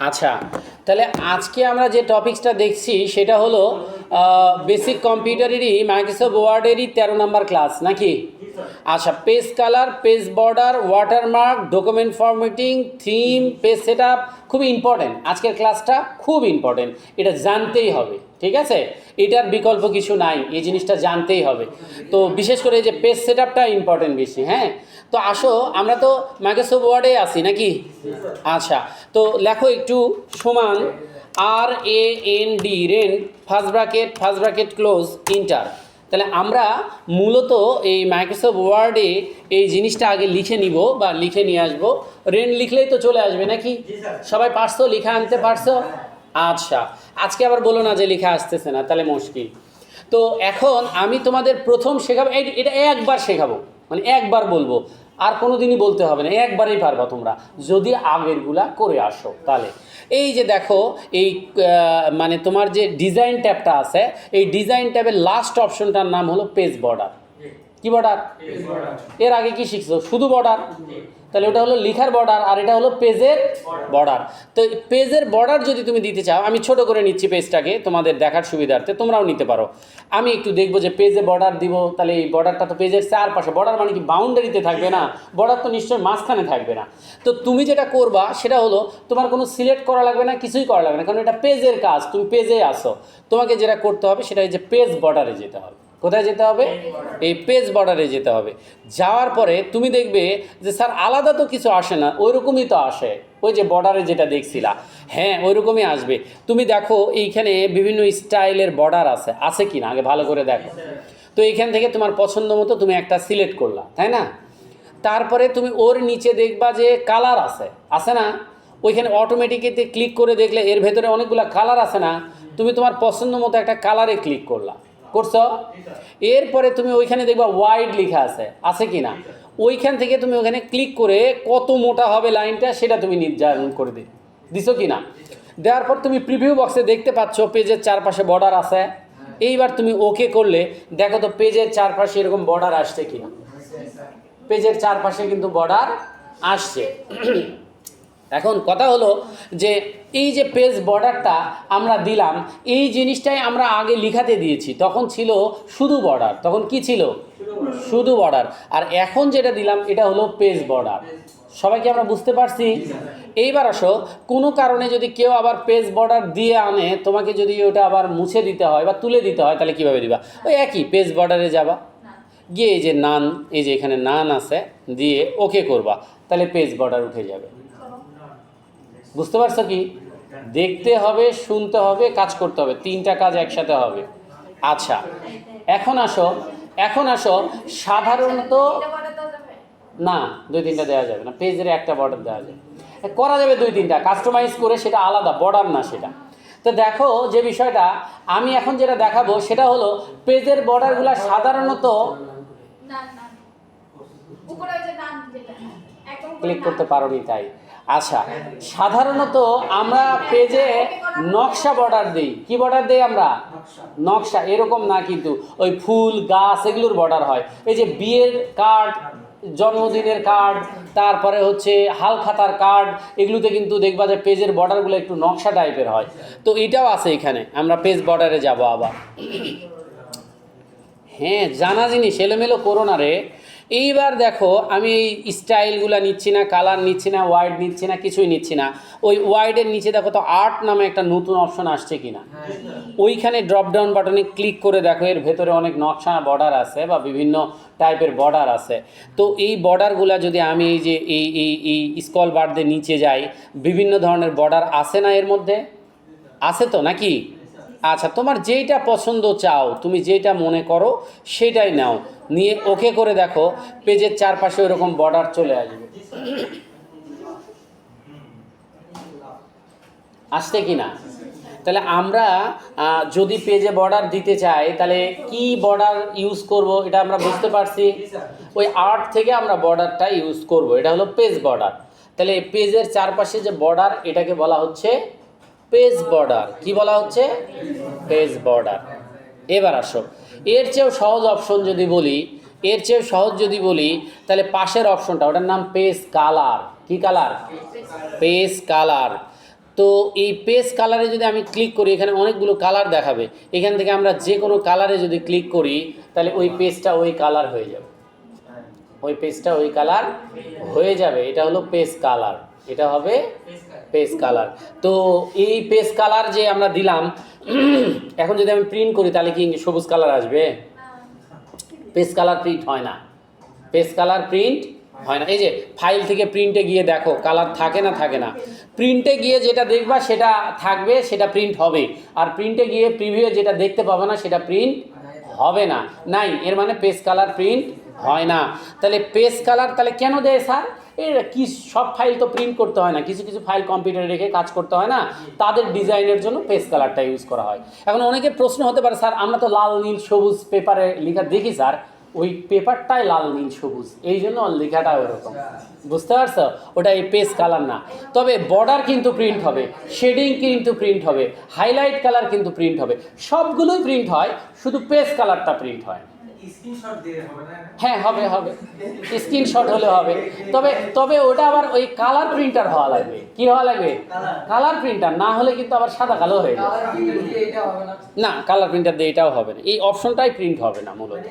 আচ্ছা, তাহলে আজকে আমরা যে টপিকসটা দেখছি সেটা হলো বেসিক কম্পিউটারেরই মাইক্রোসফট ওয়ার্ডেরই 13 নম্বর ক্লাস নাকি? আচ্ছা, page colour, page border, watermark, document formatting, theme, page setup খুবই ইম্পর্টেন্ট। আজকের ক্লাসটা খুব ইম্পর্টেন্ট, এটা জানতেই হবে, ঠিক আছে? এটার বিকল্প কিছু নাই, এই জিনিসটা জানতেই হবে। তো বিশেষ করে এই যে পেজ সেটআপটা ইম্পর্টেন্ট বেশি। হ্যাঁ, তো আসো, আমরা তো মাইক্রোসফট ওয়ার্ডে আছি নাকি? আচ্ছা, তো লেখো একটু সমান RAND, রেন্ড, first bracket close, inter. তাহলে আমরা মূলত এই মাইক্রোসফট ওয়ার্ডে এই জিনিসটা আগে লিখে নিব বা লিখে নিয়ে আসবো। রেন্ড লিখলেই তো চলে আসবে নাকি? সবাই পারছো, লিখে আনতে পারছো? আচ্ছা, আজকে আবার বলো না যে লিখে আসতেছে না, তাহলে মুশকিল। তো এখন আমি তোমাদের প্রথম শেখাবো, এটা একবার শেখাবো, মানে একবার বলবো, আর কোনো দিনই বলতে হবে না, একবারেই পারবা তোমরা যদি আগেরগুলা করে আসো। তাহলে এই যে দেখো, এই মানে তোমার যে ডিজাইন ট্যাবটা আছে, এই ডিজাইন ট্যাবের লাস্ট অপশনটার নাম হলো পেজ বর্ডার। কি বর্ডার? এর আগে কি শিখছো? শুধু বর্ডার। তাহলে ওটা হলো লিখার বর্ডার আর এটা হলো পেজের বর্ডার। তো পেজের বর্ডার যদি তুমি দিতে চাও, আমি ছোট করে নিচ্ছি পেজটাকে তোমাদের দেখার সুবিধার্থে, তোমরাও নিতে পারো। আমি একটু দেখবো যে পেজে বর্ডার দিব, তাহলে এই বর্ডারটা তো পেজের চারপাশে। বর্ডার মানে কি বাউন্ডারিতে থাকবে না, বর্ডার তো নিশ্চয়ই মাঝখানে থাকবে না। তো তুমি যেটা করবা সেটা হলো, তোমার কোনো সিলেক্ট করা লাগবে না, কিছুই করা লাগবে না, কারণ এটা পেজের কাজ, তুমি পেজে আসো। তোমাকে যেটা করতে হবে সেটা যে পেজ বর্ডারে যেতে হবে। কোথায় যেতে হবে? এই পেজ বর্ডারে যেতে হবে। যাওয়ার পরে তুমি দেখবে যে স্যার আলাদা তো কিছু আসে না, ওই রকমই তো আসে, ওই যে বর্ডারে যেটা দেখছিলা, হ্যাঁ ওই রকমই আসবে। তুমি দেখো এইখানে বিভিন্ন স্টাইলের বর্ডার আছে কি না আগে ভালো করে দেখো। তো এইখান থেকে তোমার পছন্দ মতো তুমি একটা সিলেক্ট করলা, তাই না? তারপরে তুমি ওর নিচে দেখবা যে কালার আছে না? ওইখানে অটোমেটিকলি ক্লিক করে দেখলে এর ভেতরে অনেকগুলো কালার আছে না? তুমি তোমার পছন্দ মতো একটা কালারে ক্লিক করছো। এরপরে তুমি ওইখানে দেখবা ওয়াইড লেখা আছে কি না? ওইখান থেকে তুমি ওখানে ক্লিক করে কত মোটা হবে লাইনটা সেটা তুমি নির্ধারণ করে দিছো কি না? দেওয়ার পর তুমি প্রিভিউ বক্সে দেখতে পাচ্ছ পেজের চারপাশে বর্ডার আছে। এইবার তুমি ওকে করলে দেখো তো পেজের চারপাশে এরকম বর্ডার আসছে কিনা। পেজের চারপাশে কিন্তু বর্ডার আসছে। এখন কথা হলো যে এই যে পেজ বর্ডারটা আমরা দিলাম, এই জিনিসটাই আমরা আগে লিখাতে দিয়েছি, তখন ছিল শুধু বর্ডার। তখন কি ছিল? শুধু বর্ডার। আর এখন যেটা দিলাম এটা হলো পেজ বর্ডার। সবাইকে আমরা বুঝতে পারছি? এইবার আসো, কোনো কারণে যদি কেউ আবার পেজ বর্ডার দিয়ে আনে, তোমাকে যদি ওটা আবার মুছে দিতে হয় বা তুলে দিতে হয়, তাহলে কীভাবে দিবা? ওই একই পেজ বর্ডারে যাবা, গিয়ে এই যে নান, এই যে এখানে নান আছে, দিয়ে ওকে করবা, তাহলে পেজ বর্ডার উঠে যাবে। বুঝতে পারছো কি? দেখতে হবে, শুনতে হবে, কাজ করতে হবে, তিনটা কাজ একসাথে হবে। আচ্ছা, এখন আসো সাধারণত না, 2-3টা দেওয়া যাবে না, পেজের একটা বর্ডার দেওয়া যাবে, করা যাবে 2-3টা কাস্টমাইজ করে, সেটা আলাদা, বর্ডার না সেটা। তো দেখো যে বিষয়টা আমি এখন যেটা দেখাবো সেটা হলো পেজের বর্ডারগুলো সাধারণত ক্লিক করতে পারোনি তাই। আচ্ছা, সাধারণত আমরা পেজে নকশা বর্ডার দিই। কি বর্ডার দিই আমরা? নকশা। এরকম না কিন্তু, ওই ফুল গাছ এগুলোর বর্ডার হয়। এই যে বিয়ের কার্ড, জন্মদিনের কার্ড, তারপরে হচ্ছে হালখাতার কার্ড, এগুলোতে কিন্তু দেখবা যে পেজের বর্ডারগুলো একটু নকশা টাইপের হয়। তো এটাও আছে এখানে, আমরা পেজ বর্ডারে যাব আবার। হ্যাঁ, জানা জিনিস, এলোমেলো করো না রে। এইবার দেখো, আমি এই স্টাইলগুলো নিচ্ছি না, কালার নিচ্ছি না, ওয়াইড নিচ্ছি না, কিছুই নিচ্ছি না। ওই ওয়াইডের নিচে দেখো তো আর্ট নামে একটা নতুন অপশন আসছে কিনা। ওইখানে ড্রপডাউন বাটনে ক্লিক করে দেখো, এর ভেতরে অনেক নকশা বর্ডার আছে বা বিভিন্ন টাইপের বর্ডার আছে। তো এই বর্ডারগুলো যদি আমি এই যে এই স্কল বার দিয়ে নিচে যাই, বিভিন্ন ধরনের বর্ডার আছে না এর মধ্যে? আছে তো নাকি? আচ্ছা, তোমার যেইটা পছন্দ চাও, তুমি যেইটা মনে করো সেটাই নাও, নিয়ে ওকে করে দেখো, পেজের চারপাশে ওরকম বর্ডার চলে আসবে। আসছে কি না? তাহলে আমরা যদি পেজে বর্ডার দিতে চাই, তাহলে কি বর্ডার ইউজ করব এটা আমরা বুঝতে পারছি। ওই আর্ট থেকে আমরা বর্ডারটা ইউজ করব, এটা হলো পেজ বর্ডার। তাহলে পেজের চারপাশে যে বর্ডার, এটাকে বলা হচ্ছে পেজ বর্ডার। কি বলা হচ্ছে? Page border. এবার আসো, এর চেয়েও সহজ অপশন যদি বলি, তাহলে পাশের অপশনটা, ওটার নাম পেজ কালার। কি কালার? Page colour. তো এই পেজ কালারে যদি আমি ক্লিক করি, এখানে অনেকগুলো কালার দেখাবে, এখান থেকে আমরা যে কোনো কালারে যদি ক্লিক করি তাহলে ওই পেজটা ওই কালার হয়ে যাবে, ওই পেজটা ওই কালার হয়ে যাবে। এটা হলো পেজ কালার, এটা হবে পেজ কালার। তো এই পেজ কালার যে আমরা দিলাম, এখন যদি আমি প্রিন্ট করি তাহলে কি সবুজ কালার আসবে? পেজ কালার প্রিন্ট হয় না, পেজ কালার প্রিন্ট হয় না। এই যে ফাইল থেকে প্রিন্টে গিয়ে দেখো কালার থাকে না, থাকে না। প্রিন্টে গিয়ে যেটা দেখবা সেটা থাকবে, সেটা প্রিন্ট হবে। আর প্রিন্টে গিয়ে প্রিভিউ যেটা দেখতে পাবে না সেটা প্রিন্ট হবে না, নাই। এর মানে পেজ কালার প্রিন্ট হয় না। তাহলে পেজ কালার তাহলে কেন দেয় স্যার? এর কি সব ফাইল তো প্রিন্ট করতে হয় না, কিছু কিছু ফাইল কম্পিউটারে রেখে কাজ করতে হয় না, তাদের ডিজাইনের জন্য পেজ কালারটা ইউজ করা হয়। এখন অনেকে প্রশ্ন হতে পারে, স্যার আমরা তো লাল নীল সবুজ পেপারে লেখা দেখি স্যার, ওই পেপারটাই লাল নীল সবুজ, এই জন্য লেখাটা ওরকম, বুঝতে পারছো? ওটা এই পেজ কালার না। তবে বর্ডার কিন্তু প্রিন্ট হবে, শেডিং কিন্তু প্রিন্ট হবে, হাইলাইট কালার কিন্তু প্রিন্ট হবে, সবগুলোই প্রিন্ট হয়, শুধু পেজ কালারটা প্রিন্ট হয়। হ্যাঁ হবে, হবে, স্ক্রিনশট হলে হবে। তবে তবে ওটা আবার ওই কালার প্রিন্টার হওয়া লাগবে। কি হওয়া লাগবে? কালার প্রিন্টার, না হলে কিন্তু আবার সাদা কালো হয়ে যাবে। না, কালার প্রিন্টার দিয়ে এটাও হবে না, এই অপশনটাই প্রিন্ট হবে না মূলত।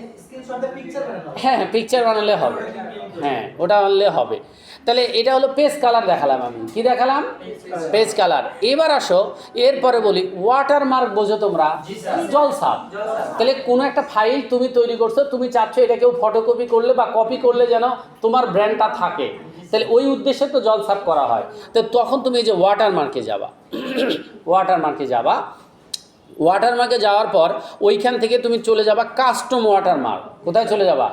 হ্যাঁ, পিকচার বানালে হবে, হ্যাঁ ওটা আনলে হবে। তাহলে এটা হলো পেজ কালার দেখালাম আমি, কি দেখালাম? Page colour. এবার আসো, এরপরে বলি ওয়াটারমার্ক। বোঝো তোমরা? জলছাপ। তাহলে কোনো একটা ফাইল তুমি তৈরি করছো, তুমি চাচ্ছ এটা কেউ ফটোকপি করলে বা কপি করলে যেন তোমার ব্র্যান্ডটা থাকে, তাহলে ওই উদ্দেশ্যে তো জলছাপ করা হয়। তো তখন তুমি এই যে ওয়াটারমার্কে যাবা, ওয়াটারমার্কে যাবা, ওয়াটারমার্কে যাওয়ার পর ওইখান থেকে তুমি চলে যাবা কাস্টম ওয়াটারমার্ক। কোথায় চলে যাবা?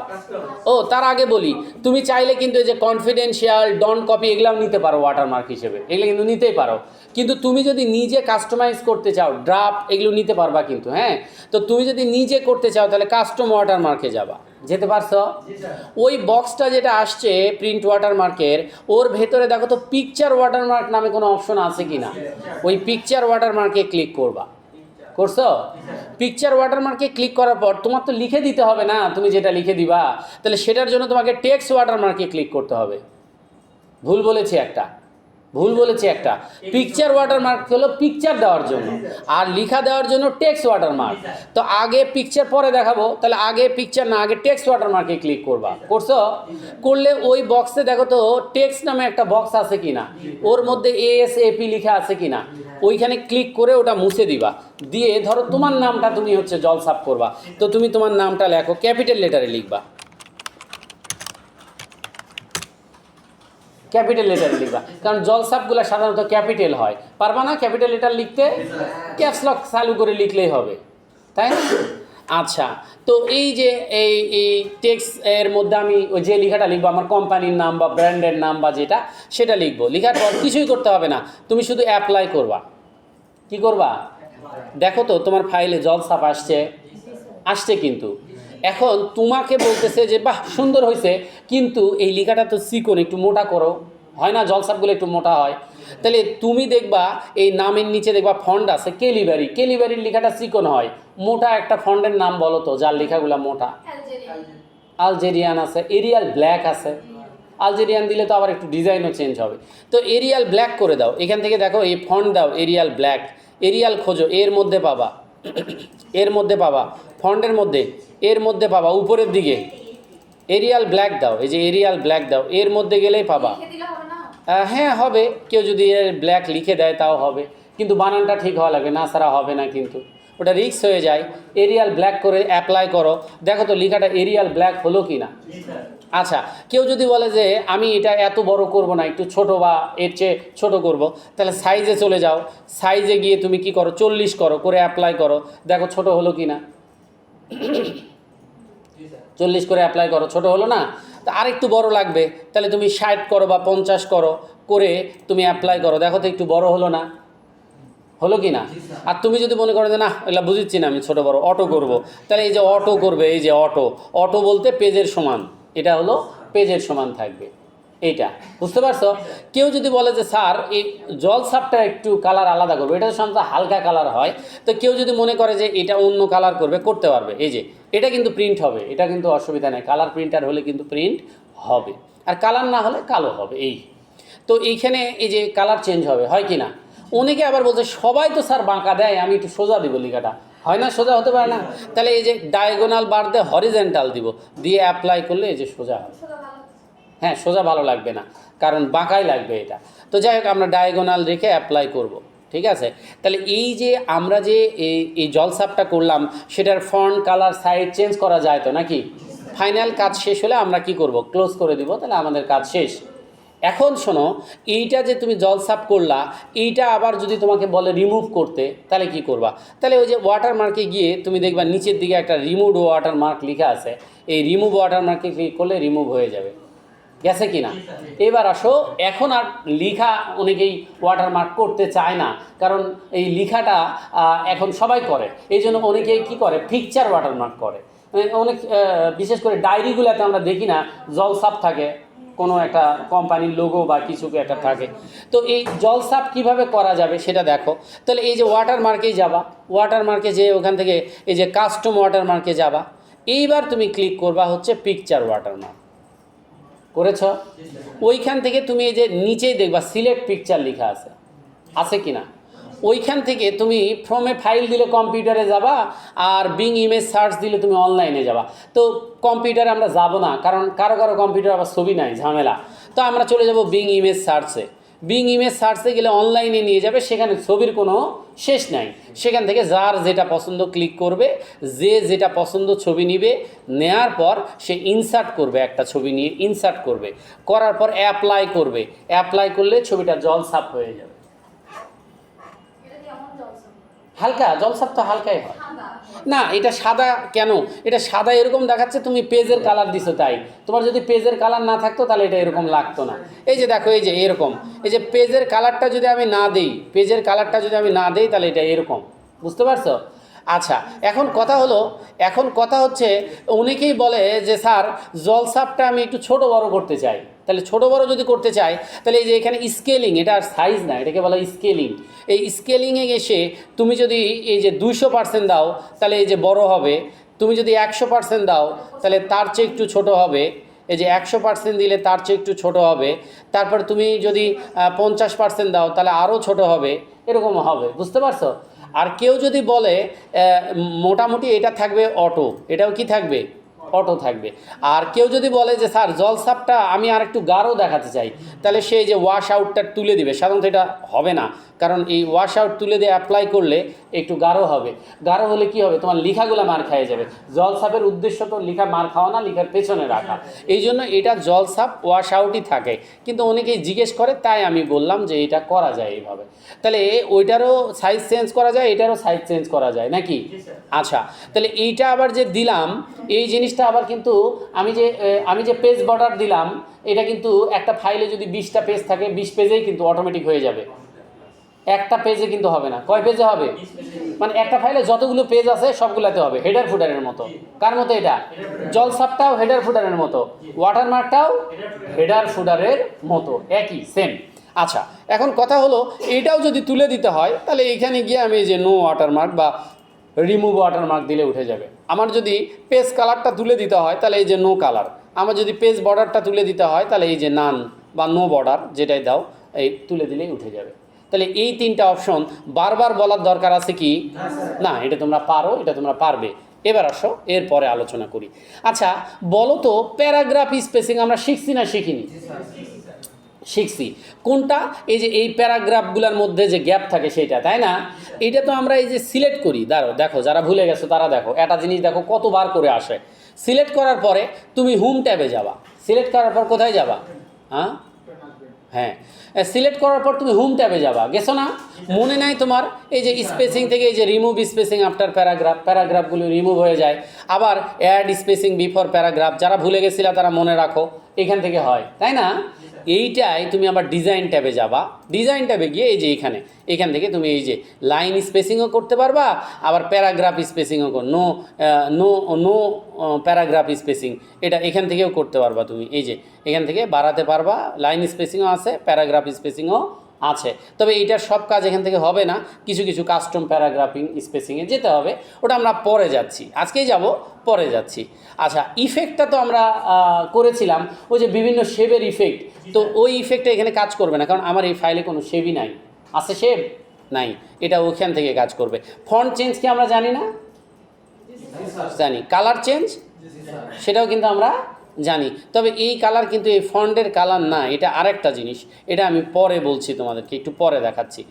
ও তার আগে বলি, তুমি চাইলে কিন্তু এই যে কনফিডেন্সিয়াল, ডন কপি এগুলাও নিতে পারো ওয়াটারমার্ক হিসেবে, এগুলো কিন্তু নিতেই পারো। কিন্তু তুমি যদি নিজে কাস্টমাইজ করতে চাও, ড্রাফট এগুলো নিতে পারবা কিন্তু, হ্যাঁ। তো তুমি যদি নিজে করতে চাও তাহলে কাস্টম ওয়াটারমার্কে যাবা, যেতে পারছো? ওই বক্সটা যেটা আসছে প্রিন্ট ওয়াটারমার্কের, ওর ভেতরে দেখো তো পিকচার ওয়াটারমার্ক নামে কোনো অপশন আছে কি না। ওই পিকচার ওয়াটারমার্কে ক্লিক করবা, করছো? পিকচার ওয়াটারমার্কে ক্লিক করার পর তোমার তো লিখে দিতে হবে না তুমি যেটা লিখে দিবা, তাহলে সেটার জন্য তোমাকে টেক্সট ওয়াটারমার্কে ক্লিক করতে হবে। ভুল বলেছি একটা, ভুল বলেছি একটা। পিকচার ওয়াটারমার্ক হলো পিকচার দেওয়ার জন্য, আর লিখা দেওয়ার জন্য টেক্সট ওয়াটারমার্ক। তো আগে পিকচার পরে দেখাবো, তাহলে আগে পিকচার না, আগে টেক্সট ওয়াটারমার্কে ক্লিক করবা, করছো? করলে ওই বক্সে দেখো তো টেক্সট নামে একটা বক্স আছে কিনা, ওর মধ্যে ASAP লিখা আছে কিনা, ওইখানে ক্লিক করে ওটা মুছে দিবা। দিয়ে ধরো তোমার নামটা তুমি হচ্ছে জলছাপ করবা, তো তুমি তোমার নামটা লেখো, ক্যাপিটাল লেটারে লিখবা, ক্যাপিটাল লেটারে লিখবা, কারণ জলছাপগুলো সাধারণত ক্যাপিটাল হয়। পারবা না ক্যাপিটাল লেটার লিখতে? ক্যাপস লক চালু করে লিখলেই হবে, তাই না? আচ্ছা, তো এই যে এই টেক্সট এর মধ্যে আমি ওই যে লেখাটা লিখবো, আমার কোম্পানির নাম বা ব্র্যান্ডের নাম বা যেটা, সেটা লিখবো। লেখার পর কিছুই করতে হবে না, তুমি শুধু অ্যাপ্লাই করবা। কি করবা? দেখো তো তোমার ফাইলে জলছাপ আসছে, আসছে কিন্তু এখন তোমাকে বলতেছে যে বাহ সুন্দর হয়েছে, কিন্তু এই লেখাটা তো চিকন, একটু মোটা করো, হয় না? জলছাপগুলো একটু মোটা হয়। তাহলে তুমি দেখবা এই নামের নিচে দেখবা ফন্ট আছে কেলিবারি, কেলিবারির লেখাটা চিকন হয়, মোটা একটা ফন্টের নাম বলো তো যার লেখাগুলো মোটা। আলজেরিয়ান আছে, এরিয়াল ব্ল্যাক আছে। আলজেরিয়ান দিলে তো আবার একটু ডিজাইনও চেঞ্জ হবে, তো এরিয়াল ব্ল্যাক করে দাও। এখান থেকে দেখো এই ফন্ট দাও এরিয়াল ব্ল্যাক, এরিয়াল খোঁজো, এর মধ্যে পাবা, এর মধ্যে পাবা, ফন্টের মধ্যে, এর মধ্যে পাবা উপরের দিকে এরিয়াল ব্ল্যাক দাও, এই যে এরিয়াল ব্ল্যাক দাও, এর মধ্যে গেলেই পাবা। হ্যাঁ হবে, কেউ যদি ব্ল্যাক লিখে দেয় তাও হবে, কিন্তু বানানটা ঠিক হওয়া লাগবে, না ছাড়া হবে না, কিন্তু ওটা রিস্ক হয়ে যায়। এরিয়াল ব্ল্যাক করে অ্যাপ্লাই করো, দেখো তো লেখাটা এরিয়াল ব্ল্যাক হলো কি না। আচ্ছা, কেউ যদি বলে যে আমি এটা এত বড় করব না, একটু ছোট বা এর চেয়ে ছোট করব, তাহলে সাইজে চলে যাও, সাইজে গিয়ে তুমি কি করো 40 করো, করে অ্যাপ্লাই করো, দেখো ছোট হলো কি না। 40 করে অ্যাপ্লাই করো, ছোট হলো না? তা আরেকটু বড় লাগবে, তাহলে তুমি 60 করো বা 50 করো, করে তুমি অ্যাপ্লাই করো, দেখো তো একটু বড় হলো না, হলো কি না। আর তুমি যদি মনে করো যে না এগুলো বুঝিচ্ছি না আমি ছোটো বড় অটো করব, তাহলে এই যে অটো করবে, এই যে অটো, অটো বলতে পেজের সমান, এটা হলো পেজের সমান থাকবে, এইটা বুঝতে পারছো? কেউ যদি বলে যে স্যার এই জলছাপটা একটু কালার আলাদা করবে, এটা সাধারণত হালকা কালার হয়, তো কেউ যদি মনে করে যে এটা অন্য কালার করবে, করতে পারবে। এই যে এটা কিন্তু প্রিন্ট হবে, এটা কিন্তু অসুবিধা নেই, কালার প্রিন্টার হলে কিন্তু প্রিন্ট হবে, আর কালার না হলে কালো হবে। এই তো এইখানে এই যে কালার চেঞ্জ হবে, হয় কি না? অনেকে আবার বলছে সবাই তো স্যার বাঁকা দেয়, আমি একটু সোজা দিব লেখাটা, হয় না, সোজা হতে পারে না। তাহলে এই যে ডায়াগোনাল বার দিয়ে হরিজেন্টাল দিব, দিয়ে অ্যাপ্লাই করলে এই যে সোজা হবে। হ্যাঁ, সোজা ভালো লাগবে না, কারণ বাঁকাই লাগবে এটা। তো যাই হোক, আমরা ডায়াগোনাল রেখে অ্যাপ্লাই করব, ঠিক আছে। তাহলে এই যে আমরা যে এই জলসাপটা করলাম, সেটার ফন্ট, কালার, সাইজ চেঞ্জ করা যায় তো নাকি? ফাইনাল কাজ শেষ হলে আমরা কি করব, ক্লোজ করে দিব, তাহলে আমাদের কাজ শেষ। এখন শোনো, এইটা যে তুমি জলসাপ করলা, এইটা আবার যদি তোমাকে বলে রিমুভ করতে, তাহলে কি করবা? তাহলে ওই যে ওয়াটারমার্কে গিয়ে তুমি দেখবা নিচের দিকে একটা রিমুভ ওয়াটারমার্ক লেখা আছে, এই রিমুভ ওয়াটারমার্কে ক্লিক করলে রিমুভ হয়ে যাবে। গেছে কি না? এবার আসো, এখন আর লিখা অনেকেই ওয়াটারমার্ক করতে চায় না, কারণ এই লিখাটা এখন সবাই করে, এই জন্য অনেকেই কী করে, পিকচার ওয়াটারমার্ক করে। অনেক বিশেষ করে ডায়েরিগুলোতে আমরা দেখি না জলসাপ থাকে, কোনো একটা কোম্পানির লোগো বা কিছু একটা থাকে। তো এই জলসাপ কিভাবে করা যাবে সেটা দেখো। তাহলে এই যে ওয়াটারমার্কেই যাবা, ওয়াটারমার্কে যেয়ে ওখান থেকে এই যে কাস্টম ওয়াটারমার্কে যাবা, এইবার তুমি ক্লিক করবা হচ্ছে পিকচার ওয়াটারমার্ক। করেছ? ওইখান থেকে তুমি এই যে নিচেই দেখবা সিলেক্ট পিকচার লেখা আছে, আছে কি না? ওইখান থেকে তুমি ফ্রম এ ফাইল দিলে কম্পিউটারে যাবা, আর বিং ইমেজ সার্চ দিলে তুমি অনলাইনে যাবা। তো কম্পিউটারে আমরা যাব না, কারণ কারো কারো কম্পিউটার আবার ছবি নাই, ঝামেলা। তো আমরা চলে যাব বিং ইমেজ সার্চে। বিং ইমেজ সার্চে গেলে অনলাইনে নিয়ে যাবে, সেখানে ছবির কোনো শেষ নাই। সেখান থেকে যার যেটা পছন্দ ক্লিক করবে, যে যেটা পছন্দ ছবি নিবে, নেওয়ার পর সে ইনসার্ট করবে, একটা ছবি নিয়ে ইনসার্ট করবে, করার পর অ্যাপ্লাই করবে, অ্যাপ্লাই করলে ছবিটা জলসাপ হয়ে যাবে। হালকা জলসাপ তো হালকাই হয় না, এটা সাদা কেন? এটা সাদা এরকম দেখাচ্ছে, তুমি পেজের কালার দিছো তাই। তোমার যদি পেজের কালার না থাকতো তাহলে এটা এরকম লাগতো না। এই যে দেখো, এই যে এরকম, এই যে পেজের কালারটা যদি আমি না দিই, পেজের কালারটা যদি আমি না দিই, তাহলে এটা এরকম, বুঝতে পারছো? আচ্ছা, এখন কথা হচ্ছে অনেকেই বলে যে স্যার জলসাপটা আমি একটু ছোট বড় করতে চাই। তাহলে ছোট বড় যদি করতে চাই, তাহলে এই যে এখানে স্কেলিং, এটা আর সাইজ না, এটাকে বলা স্কেলিং। এই স্কেলিংয়ে এসে তুমি যদি এই যে 200% দাও, তাহলে এই যে বড় হবে। তুমি যদি 100% দাও, তাহলে তার চেয়ে একটু ছোট হবে। এই যে 100% দিলে তার চেয়ে একটু ছোট হবে। তারপর তুমি যদি 50% দাও, তাহলে আরও ছোট হবে, এরকম হবে, বুঝতে পারছো? আর কেউ যদি বলে মোটামুটি এটা থাকবে অটো, এটাও কি থাকবে? অটো থাকবে। আর কেউ যদি বলে যে স্যার জলসাপটা আমি আর একটু গাঢ় দেখাতে চাই, তাহলে সেই যে ওয়াশ আউটটা তুলে দিবে। সাধারণত এটা হবে না, কারণ এই ওয়াশ আউট তুলে দিয়ে অ্যাপ্লাই করলে একটু গাঢ় হবে। গাঢ় হলে কি হবে, তোমার লেখাগুলো মার খেয়ে যাবে। জলসাপের উদ্দেশ্য তো লেখা মার খাওয়া না, লেখার পেছনে রাখা। এই জন্য এটা জলসাপ ওয়াশ আউটই থাকে, কিন্তু অনেকেই জিজ্ঞেস করে, তাই আমি বললাম যে এটা করা যায় এইভাবে। তাহলে ওইটারও সাইজ চেঞ্জ করা যায়, এটারও সাইজ চেঞ্জ করা যায় নাকি? আচ্ছা, তাহলে এইটা আবার যে দিলাম, এই জিনিসটা আবার কিন্তু আমি যে পেজ বর্ডার দিলাম, এটা কিন্তু একটা ফাইলে যদি 20টা পেজ থাকে, 20 পেজেই কিন্তু অটোমেটিক হয়ে যাবে। একটা পেজে কিন্তু হবে না, কয় পেজে হবে? মানে একটা ফাইলে যতগুলো পেজ আছে সবগুলোতে হবে, হেডার ফুটারের মতো। কার মতো এটা? জলসাপটাও হেডার ফুটারের মতো, ওয়াটারমার্কটাও হেডার ফুটারের মতো, একই সেম। আচ্ছা, এখন কথা হলো এইটাও যদি তুলে দিতে হয়, তাহলে এইখানে গিয়ে আমি যে নো ওয়াটারমার্ক বা রিমুভ ওয়াটারমার্ক দিলে উঠে যাবে। আমার যদি পেজ কালারটা তুলে দিতে হয়, তাহলে এই যে নো কালার। আমার যদি পেজ বর্ডারটা তুলে দিতে হয়, তাহলে এই যে নান বা নো বর্ডার, যেটাই দাও এই তুলে দিলেই উঠে যাবে। তাহলে এই তিনটা অপশন বারবার বলার দরকার আছে কি? না, এটা তোমরা পারো, এটা তোমরা পারবে। এবার আসো এরপরে আলোচনা করি। আচ্ছা বলো তো, প্যারাগ্রাফ স্পেসিং আমরা শিখছি না শিখিনি? শিখছি। কোনটা? এই যে এই প্যারাগ্রাফগুলোর মধ্যে যে গ্যাপ থাকে সেটা, তাই না? এটা তো আমরা এই যে সিলেক্ট করি, দেখো যারা ভুলে গেছো তারা দেখো, একটা জিনিস দেখো কতবার করে আসে। সিলেক্ট করার পরে তুমি হোম ট্যাবে যাবা, সিলেক্ট করার পর কোথায় যাবা? হ্যাঁ, সিলেক্ট করার পর তুমি হোম ট্যাবে যাবা, গেছো না? মনে নাই তোমার? এই যে স্পেসিং থেকে এই যে রিমুভ স্পেসিং আফটার প্যারাগ্রাফ, প্যারাগ্রাফগুলো রিমুভ হয়ে যায়। আবার অ্যাড স্পেসিং বিফোর প্যারাগ্রাফ, যারা ভুলে গেছিলা তারা মনে রাখো, এখান থেকে হয়, তাই না? এইটাই তুমি আবার ডিজাইন ট্যাবে যাবা, ডিজাইন ট্যাবে গিয়ে এই যে এখান থেকে তুমি এই যে লাইন স্পেসিংও করতে পারবা, আবার প্যারাগ্রাফ স্পেসিংও no no no paragraph spacing, এটা এখান থেকেও করতে পারবা তুমি। এই যে এখান থেকে বাড়াতে পারবা, লাইন স্পেসিংও আছে, প্যারাগ্রাফ স্পেসিংও আছে। তবে এইটার সব কাজ এখান থেকে হবে না, কিছু কিছু কাস্টম প্যারাগ্রাফিং স্পেসিংয়ে যেতে হবে, ওটা আমরা পরে যাচ্ছি, আজকেই যাব, পরে যাচ্ছি। আচ্ছা, ইফেক্টটা তো আমরা করেছিলাম, ওই যে বিভিন্ন শেপের ইফেক্ট, তো ওই ইফেক্টটা এখানে কাজ করবে না, কারণ আমার এই ফাইলে কোনো শেপই নাই, আছে শেপ? নাই, এটা ওখান থেকে কাজ করবে। ফন্ট চেঞ্জ কি আমরা জানি না? জানি। কালার চেঞ্জ সেটাও কিন্তু আমরা জানি, তবে এই কালার কিন্তু এই ফন্টের কালার না, এটা আরেকটা জিনিস, এটা আমি পরে বলছি তোমাদেরকে, একটু পরে দেখাচ্ছি।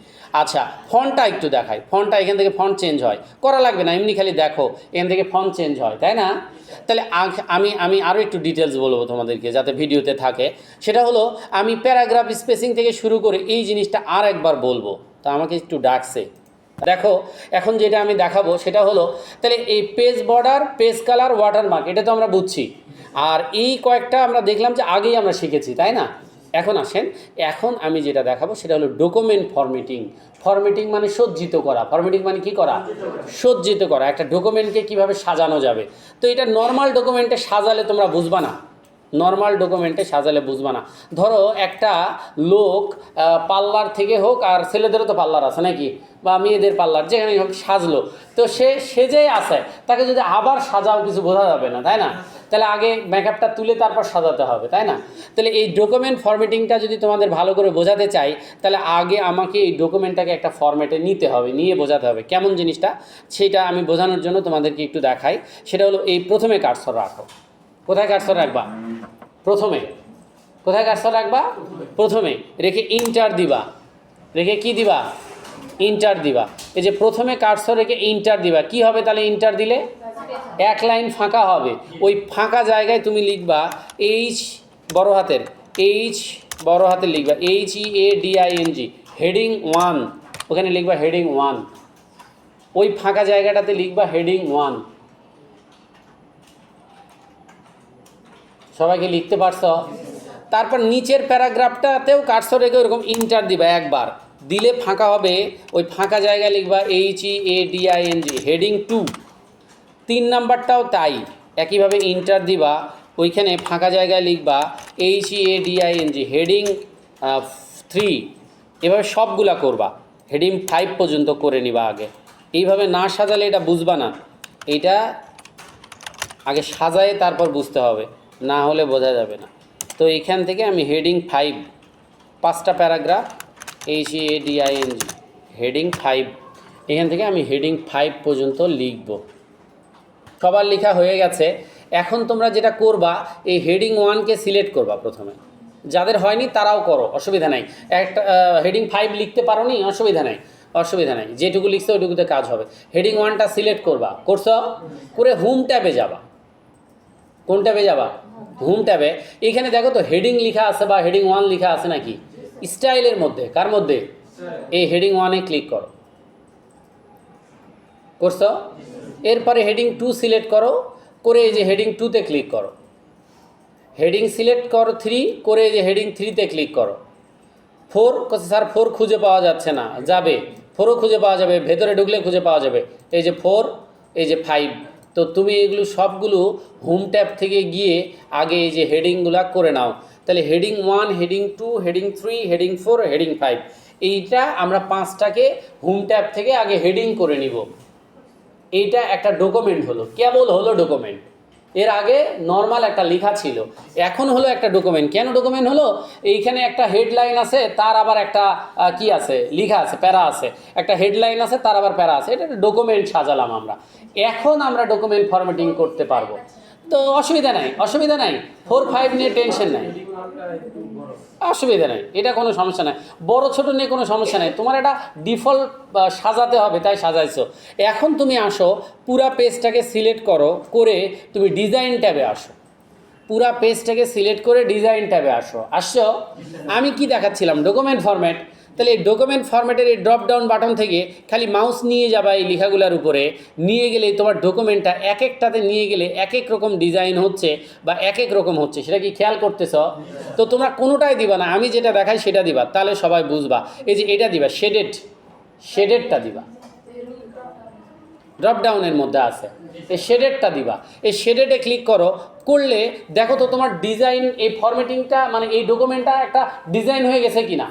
আচ্ছা, ফন্টটা একটু দেখাই। ফন্টটা এখান থেকে ফন্ট চেঞ্জ হয়, করা লাগবে না, এমনি খালি দেখো এখান থেকে ফন্ট চেঞ্জ হয়, তাই না? তাহলে আমি আমি আরও একটু ডিটেলস বলবো তোমাদেরকে যাতে ভিডিওতে থাকে। সেটা হলো আমি প্যারাগ্রাফ স্পেসিং থেকে শুরু করে এই জিনিসটা আর একবার বলবো, তা আমাকে একটু ডাকছে। দেখো এখন যেটা আমি দেখাবো সেটা হলো, তাহলে এই page border, page colour, watermark, এটা তো আমরা বুঝছি। আর এই কয়েকটা আমরা দেখলাম যে আগেই আমরা শিখেছি, তাই না? এখন আসেন, এখন আমি যেটা দেখাবো সেটা হলো ডকুমেন্ট ফরম্যাটিং। ফরম্যাটিং মানে সজ্জিত করা। ফরম্যাটিং মানে কি করা? সজ্জিত করা। একটা ডকুমেন্টকে কিভাবে সাজানো যাবে। তো এটা নর্মাল ডকুমেন্টে সাজালে তোমরা বুঝবা না, নর্মাল ডকুমেন্টে সাজালে বুঝবা না। ধরো একটা লোক পার্লার থেকে হোক, আর ছেলেদেরও তো পার্লার আছে নাকি, বা মেয়েদের পার্লার, যেখানেই হোক সাজলো, তো সে সেজেই আছে, তাকে যদি আবার সাজাও কিছু বোঝা যাবে না, তাই না? তাহলে আগে মেকআপটা তুলে তারপর সাজাতে হবে, তাই না? তাহলে এই ডকুমেন্ট ফরম্যাটিংটা যদি তোমাদের ভালো করে বোঝাতে চাই, তাহলে আগে আমাকে এই ডকুমেন্টটাকে একটা ফরম্যাটে নিতে হবে, নিয়ে বোঝাতে হবে কেমন জিনিসটা, সেটা আমি বোঝানোর জন্য তোমাদেরকে একটু দেখাই। সেটা হলো এই প্রথমে কার্সর রাখো। কোথায় কার্সর রাখবা? প্রথমে। কোথায় কার্সর রাখবা? প্রথমে রেখে ইন্টার দিবা। রেখে কি দিবা? ইন্টার দিবা। এই যে প্রথমে কার্সর রেখে ইন্টার দিবা, কি হবে তাহলে ইন্টার দিলে? এক লাইন ফাঁকা হবে। ওই ফাঁকা জায়গায় তুমি লিখবা এইচ বড় হাতের, এইচ বড় হাতের লিখবা, HEADING, হেডিং 1, ওখানে লিখবা হেডিং 1। ওই ফাঁকা জায়গাটাতে লিখবা হেডিং 1। সবাইকে লিখতে পারছো? তারপর নিচের প্যারাগ্রাফটাতেও কার্সর রেখে ওরকম ইন্টার দিবা একবার, দিলে ফাঁকা হবে। ওই ফাঁকা জায়গায় লিখবা HEADING, হেডিং 2। 3 নাম্বারটাও তাই, একইভাবে ইন্টার দিবা, ওইখানে ফাঁকা জায়গায় লিখবা HEADING, হেডিং 3। এভাবে সবগুলা করবা, হেডিং 5 পর্যন্ত করে নিবা আগে। এইভাবে না সাজালে এটা বুঝবা না, এইটা আগে সাজায়ে তারপর বুঝতে হবে, না হলে বোঝা যাবে না। তো এইখান থেকে আমি হেডিং 5, 5টা প্যারাগ্রাফ, HEADING, হেডিং 5, এখান থেকে আমি হেডিং 5 পর্যন্ত লিখব। সবার লেখা হয়ে গেছে। এখন তোমরা যেটা করবা, এই হেডিং 1কে সিলেক্ট করবা প্রথমে। যাদের হয়নি তারাও করো, অসুবিধা নাই। একটা হেডিং 5 লিখতে পারো নি, অসুবিধা নাই, অসুবিধা নাই, যেটুকু লিখছো ওইটুকুতে কাজ হবে। হেডিং 1টা সিলেক্ট করবা, করছো? করে হোম ট্যাবে যাবা। কোন ট্যাবে যাবা? হোম ট্যাবে। এখানে দেখো তো হেডিং লেখা আছে বা হেডিং 1 লেখা আছে নাকি? স্টাইলের মধ্যে। কার মধ্যে? এই হেডিং 1-এ ক্লিক করো। করছো? এরপরে হেডিং 2 সিলেক্ট করো, করে এই যে হেডিং 2-তে ক্লিক করো। হেডিং সিলেক্ট করো 3, করে এই যে হেডিং 3-তে ক্লিক করো। 4, স্যার 4 খুঁজে পাওয়া যাচ্ছে না, যাবে 4ও খুঁজে পাওয়া যাবে, ভেতরে ঢুকলে খুঁজে পাওয়া যাবে। এই যে 4, এই যে 5। তো তুমি এগুলো সবগুলো হোম ট্যাব থেকে গিয়ে আগে এই যে হেডিংগুলো করে নাও। তাহলে heading 1, heading 2, heading 3, heading 4, heading 5, এইটা আমরা 5টাকে হোম ট্যাব থেকে আগে হেডিং করে নিব। এইটা একটা ডকুমেন্ট হলো, কেবল হলো ডকুমেন্ট। এর আগে নর্মাল একটা লেখা ছিল, এখন হলো একটা ডকুমেন্ট। কেন ডকুমেন্ট হলো? এইখানে একটা হেডলাইন আছে, তার আবার একটা কি আছে, লেখা আছে, প্যারা আছে। একটা হেডলাইন আছে, তার আবার প্যারা আছে, এটা একটা ডকুমেন্ট সাজালাম আমরা। এখন আমরা ডকুমেন্ট ফরম্যাটিং করতে পারবো, তো অসুবিধা নাই, অসুবিধা নাই। 4, 5 নিয়ে টেনশন নাই, অসুবিধা নাই, এটা কোনো সমস্যা নাই। বড় ছোট নিয়ে কোনো সমস্যা নাই, তোমার এটা ডিফল্ট সাজাতে হবে, তাই সাজাইছো। এখন তুমি আসো, পুরা পেজটাকে সিলেক্ট করো, করে তুমি ডিজাইন ট্যাবে আসো। পুরা পেজটাকে সিলেক্ট করে ডিজাইন ট্যাবে আসছো। আমি কি দেখাচ্ছিলাম? Document format. তাহলে এই ডকুমেন্ট ফরম্যাটের এই ড্রপ ডাউন বাটন থেকে খালি মাউস নিয়ে যাবা এই লেখাগুলোর উপরে, নিয়ে গেলে তোমার ডকুমেন্টটা এক একটাতে নিয়ে গেলে এক এক রকম ডিজাইন হচ্ছে বা এক এক রকম হচ্ছে, সেটা কি খেয়াল করতেছ? তো তোমরা কোনোটাই দিবা না, আমি যেটা দেখাই সেটা দিবা, তাহলে সবাই বুঝবা। এই যে এটা দিবা, শেডেডটা দিবা, ড্রপ ডাউনের মধ্যে আছে, এই শেডেডটা দিবা। এই শেডেডে ক্লিক করলে দেখো তো তোমার ডিজাইন, এই ফরম্যাটিংটা মানে এই ডকুমেন্টটা একটা ডিজাইন হয়ে গেছে কিনা।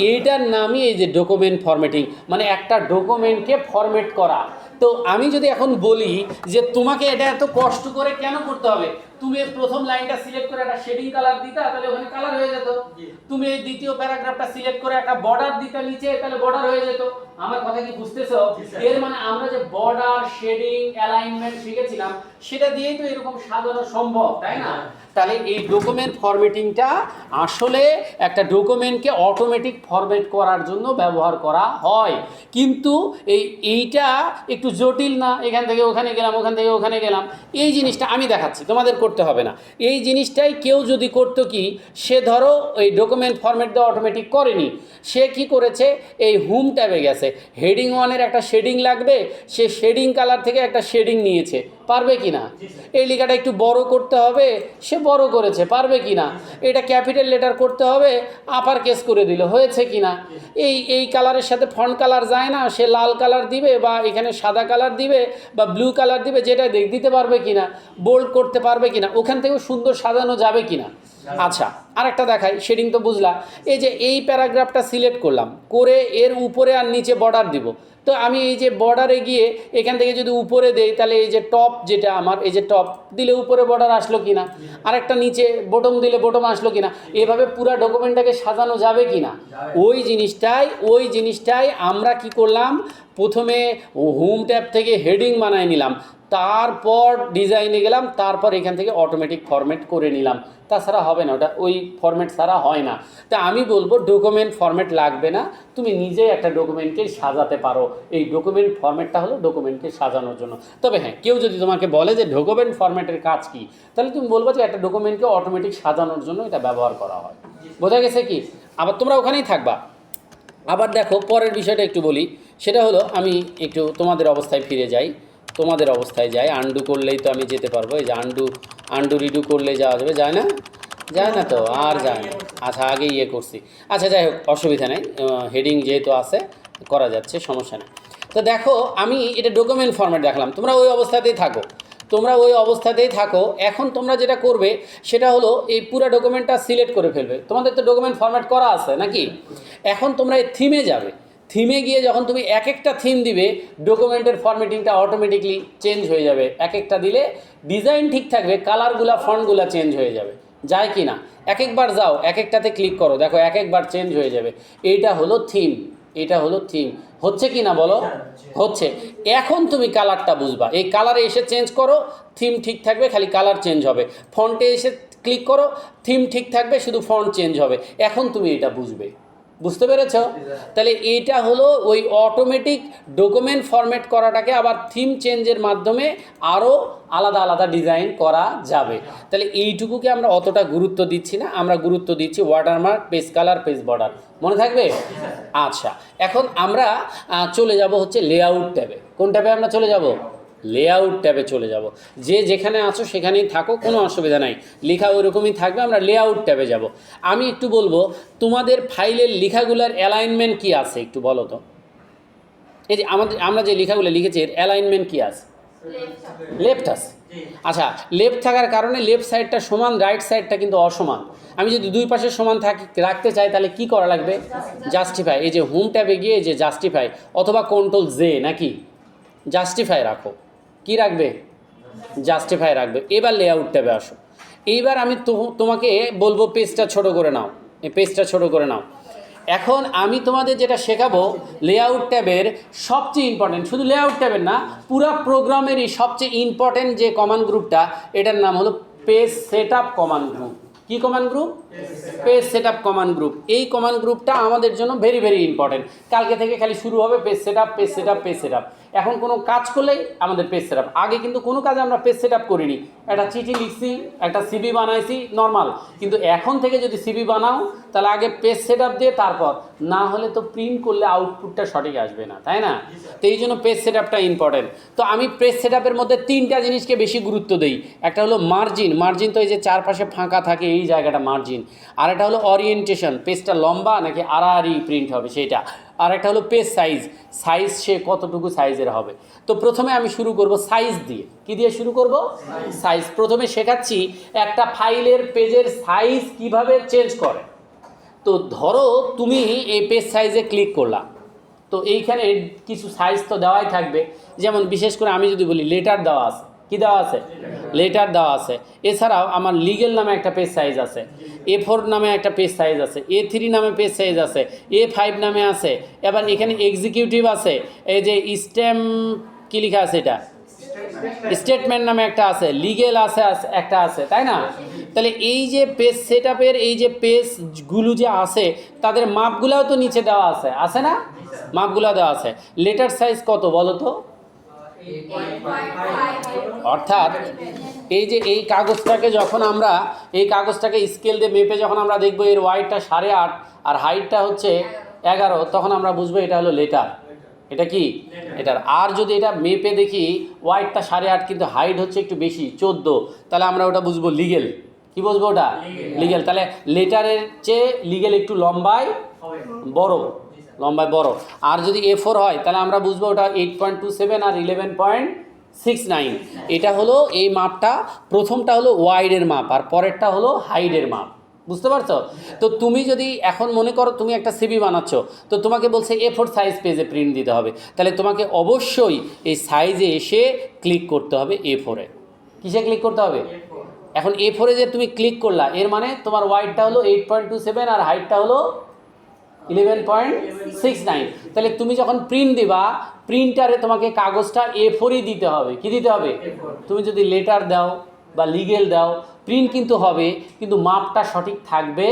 এইটার নামই এই যে ডকুমেন্ট ফরম্যাটিং, মানে একটা ডকুমেন্টকে ফরম্যাট করা। তো আমি যদি এখন বলি যে তোমাকে এটা এত কষ্ট করে কেন করতে হবে, তুমি প্রথম লাইনটা সিলেক্ট করে একটা শেডিং কালার দিতা, তাহলে ওখানে কালার হয়ে যেত। তুমি এই দ্বিতীয় প্যারাগ্রাফটা সিলেক্ট করে একটা বর্ডার দিতা নিচে, তাহলে বর্ডার হয়ে যেত। আমার কথা কি বুঝতেছো? এর মানে আমরা যে বর্ডার, শেডিং, অ্যালাইনমেন্ট শিখেছিলাম সেটা দিয়েই তো এরকম সাজানো সম্ভব, তাই না? তাহলে এই ডকুমেন্ট ফরম্যাটিংটা আসলে একটা ডকুমেন্টকে অটোমেটিক ফরম্যাট করার জন্য ব্যবহার করা হয়, কিন্তু এইটা একটু জটিল না? এখান থেকে ওখানে গেলাম, ওখান থেকে ওখানে গেলাম, এই জিনিসটা আমি দেখাচ্ছি, তোমাদের করতে হবে না। এই জিনিসটাই কেউ যদি করতো কি, সে ধরো এই ডকুমেন্ট ফরম্যাট দেওয়া অটোমেটিক করেনি, সে কি করেছে, এই হোম ট্যাবে গেছে, হেডিং 1-এর একটা শেডিং লাগবে, সে শেডিং কালার থেকে একটা শেডিং নিয়েছে, পারবে কি না? এই লেখাটা একটু বড় করতে হবে, সে বড় করেছে, পারবে কি না? এটা ক্যাপিটাল লেটার করতে হবে, আপার কেস করে দিল, হয়েছে কি না? এই কালারের সাথে ফন্ট কালার যায় না, সে লাল কালার দিবে বা এখানে সাদা কালার দিবে বা ব্লু কালার দিবে, যেটা দিতে পারবে কি না? বোল্ড করতে পারবে কি না? ওখান থেকেও সুন্দর সাজানো যাবে কি না? আচ্ছা, আরেকটা দেখাই, শেডিং তো বুঝলা। এই যে এই প্যারাগ্রাফটা সিলেক্ট করলাম, করে এর উপরে আর নিচে বর্ডার দিব, তো আমি এই যে বর্ডারে গিয়ে এখান থেকে যদি উপরে দেই, তাহলে এই যে টপ, যেটা আমার এই যে টপ দিলে উপরে বর্ডার আসলো কিনা, আরেকটা নিচে বটম দিলে বটম আসলো কিনা, এভাবে পুরো ডকুমেন্টটাকে সাজানো যাবে কিনা? ওই জিনিসটাই আমরা কি করলাম, প্রথমে হোম ট্যাব থেকে হেডিং বানায় নিলাম, তারপর ডিজাইনে গেলাম, তারপর এখান থেকে অটোমেটিক ফরম্যাট করে নিলাম। তাছাড়া হবে না, ওটা ওই ফরম্যাট ছাড়া হয় না। তা আমি বলবো ডকুমেন্ট ফরম্যাট লাগবে না, তুমি নিজেই একটা ডকুমেন্টকে সাজাতে পারো। এই ডকুমেন্ট ফরম্যাটটা হলো ডকুমেন্টকে সাজানোর জন্য। তবে হ্যাঁ, কেউ যদি তোমাকে বলে যে ডকুমেন্ট ফরম্যাটের কাজ কি, তাহলে তুমি বলবো যে একটা ডকুমেন্টকে অটোমেটিক সাজানোর জন্য এটা ব্যবহার করা হয়। বোঝা গেছে কি? আবার তোমরা ওখানেই থাকবা। আবার দেখো, পরের বিষয়টা একটু বলি, সেটা হলো আমি একটু তোমাদের অবস্থায় ফিরে যাই, আন্ডু করলেই তো আমি যেতে পারবো। এই যে আন্ডু রিডু করলে যাওয়া যাবে, যায় না? যায় না তো, আর যায় না। আচ্ছা, আগে করছি। আচ্ছা, যাই হোক, অসুবিধা নেই, হেডিং যেহেতু আছে করা যাচ্ছে, সমস্যা নেই। তো দেখো, আমি এটা ডকুমেন্ট ফরম্যাট দেখালাম, তোমরা ওই অবস্থাতেই থাকো। এখন তোমরা যেটা করবে সেটা হলো এই পুরো ডকুমেন্টটা সিলেক্ট করে ফেলবে। তোমাদের তো ডকুমেন্ট ফরম্যাট করা আছে নাকি? এখন তোমরা এই থিমে যাবে, থিমে গিয়ে যখন তুমি এক একটা থিম দিবে, ডকুমেন্টের ফরম্যাটিংটা অটোমেটিকলি চেঞ্জ হয়ে যাবে। এক একটা দিলে ডিজাইন ঠিক থাকবে, কালারগুলা, ফন্টগুলা চেঞ্জ হয়ে যাবে, যায় কি না? একবার যাও, এক একটাতে ক্লিক করো, দেখো একবার চেঞ্জ হয়ে যাবে। এইটা হলো থিম, হচ্ছে কি না বলো? হচ্ছে। এখন তুমি কালারটা বুঝবা, এই কালারে এসে চেঞ্জ করো, থিম ঠিক থাকবে, খালি কালার চেঞ্জ হবে। ফন্টে এসে ক্লিক করো, থিম ঠিক থাকবে, শুধু ফন্ট চেঞ্জ হবে। এখন তুমি এটা বুঝতে পেরেছ? তাহলে এইটা হলো ওই অটোমেটিক ডকুমেন্ট ফরম্যাট করাটাকে আবার থিম চেঞ্জের মাধ্যমে আরও আলাদা আলাদা ডিজাইন করা যাবে। তাহলে এইটুকুকে আমরা অতটা গুরুত্ব দিচ্ছি না, আমরা গুরুত্ব দিচ্ছি watermark, page colour, page border. মনে থাকবে? আচ্ছা, এখন আমরা চলে যাব হচ্ছে লেআউট ট্যাবে। কোন ট্যাবে আমরা চলে যাব? লেআউট ট্যাবে চলে যাব। যে যেখানে আছো সেখানেই থাকো, কোনো অসুবিধা নাই, লেখা ওইরকমই থাকবে। আমরা লেআউট ট্যাবে যাব। আমি একটু বলবো, তোমাদের ফাইলের লেখাগুলোর অ্যালাইনমেন্ট কি আছে একটু বলো তো। এই যে আমরা যে লেখাগুলো লিখেছি এর অ্যালাইনমেন্ট কি আছে? লেফট আছে। আচ্ছা, লেফট থাকার কারণে লেফট সাইডটা সমান, রাইট সাইডটা কিন্তু অসমান। আমি যদি দুই পাশে সমান রাখতে চাই, তাহলে কি করা লাগবে? জাস্টিফাই। এই যে হোম ট্যাবে গিয়ে এই যে জাস্টিফাই অথবা কন্ট্রোল জে, নাকি জাস্টিফাই রাখো। কি রাখবে? জাস্টিফাই রাখবে। এবার লেআউট ট্যাবে আসো। এইবার আমি তোমাকে বলবো পেজটা ছোট করে নাও, এই পেজটা ছোট করে নাও। এখন আমি তোমাদের যেটা শেখাবো, লেআউট ট্যাবের সবচেয়ে ইম্পর্টেন্ট, শুধু লেআউট ট্যাবের না, পুরো প্রোগ্রামেরই সবচেয়ে ইম্পর্টেন্ট যে কমান্ড গ্রুপটা, এটার নাম হলো পেজ সেটআপ কমান্ড গ্রুপ। কি command group? Page setup command group. এই কমান্ড গ্রুপটা আমাদের জন্য ভেরি ভেরি ইম্পর্টেন্ট। কালকে থেকে খালি শুরু হবে পেজ সেটআপ। এখন কোনো কাজ করলেই আমাদের পেজ সেটআপ। আগে কিন্তু কোনো কাজে আমরা পেজ সেটআপ করিনি, একটা চিঠি লিখছি, একটা সিভি বানাইছি, নর্মাল। কিন্তু এখন থেকে যদি সিভি বানাও, তাহলে আগে পেজ সেটআপ দিয়ে, তারপর না হলে তো প্রিন্ট করলে আউটপুটটা সঠিক আসবে না, তাই না? তো এই জন্য পেজ সেটআপটা ইম্পর্টেন্ট। তো আমি পেজ সেটআপের মধ্যে তিনটা জিনিসকে বেশি গুরুত্ব দিই। একটা হলো মার্জিন, তো এই যে চারপাশে ফাঁকা থাকে এই জায়গাটা মার্জিন। আর একটা হলো ওরিয়েন্টেশন, পেজটা লম্বা নাকি আড়াআড়ি প্রিন্ট হবে সেটা। আর একটা হলো পেজ সাইজ সে কতটুকু সাইজের হবে। তো প্রথমে আমি শুরু করব সাইজ দিয়ে। কি দিয়ে শুরু করব? সাইজ। প্রথমে শেখাচ্ছি একটা ফাইলের পেজের সাইজ কিভাবে চেঞ্জ করে। তো ধরো তুমি এই পেজ সাইজে ক্লিক করলাম, তো এইখানে কিছু সাইজ তো দেওয়াই থাকবে। যেমন বিশেষ করে আমি যদি বলি লেটার দেওয়া আছে, কি দেওয়া আছে? লেটার দেওয়া আছে। এছাড়াও আমার লিগেল নামে একটা পেজ সাইজ আছে, A4 নামে একটা পেজ সাইজ আছে, A3 নামে পেজ সাইজ আছে, A5 নামে আছে, এবার এখানে এক্সিকিউটিভ আছে, এই যে স্ট্যাম্প কি লেখা আছে এটা স্টেটমেন্ট নামে একটা আছে, লিগেল আছে একটা আছে, তাই না? তাহলে এই যে পেজ সেটআপের এই যে পেজগুলো যে আছে তাদের মাপগুলোও তো নিচে দেওয়া আছে না? মাপগুলো দেওয়া আছে। লেটার সাইজ কত বলো তো? অর্থাৎ এই যে এই কাগজটাকে যখন আমরা এই কাগজটাকে স্কেল দিয়ে মেপে যখন আমরা দেখবো এর ওয়াইডটা 8.5 আর হাইটটা হচ্ছে 11, তখন আমরা বুঝবো এটা হলো লেটার। এটা কি? এটার। আর যদি এটা মেপে দেখি ওয়াইডটা 8.5 কিন্তু হাইট হচ্ছে একটু বেশি 14, তাহলে আমরা ওটা বুঝবো লিগেল। কি বুঝবো ওটা? লিগেল। তাহলে লেটারের চেয়ে লিগেল একটু লম্বায় বড়। আর যদি A4 হয় তাহলে আমরা বুঝবো ওটা 8.27 আর 11.69। এটা হলো এই মাপটা। প্রথমটা হলো ওয়াইডের মাপ আর পরেরটা হলো হাইটের মাপ। বুঝতে পারছো? তো তুমি যদি এখন মনে করো তুমি একটা সিভি বানাচ্ছ, তো তোমাকে বলছে A4 সাইজ পেজে প্রিন্ট দিতে হবে, তাহলে তোমাকে অবশ্যই এই সাইজে এসে ক্লিক করতে হবে A4-এ। কিসে ক্লিক করতে হবে? এখন A4-এ যে তুমি ক্লিক করলা এর মানে তোমার ওয়াইডটা হলো 8.27 আর হাইটটা হলো 11.69। তাহলে তুমি যখন প্রিন্ট দিবা প্রিন্টারে তোমাকে কাগজটা A4-ই দিতে হবে। কি দিতে হবে? তুমি যদি লেটার দাও বা লিগেল দাও প্রিন্ট কিন্তু হবে, কিন্তু মাপটা সঠিক থাকবে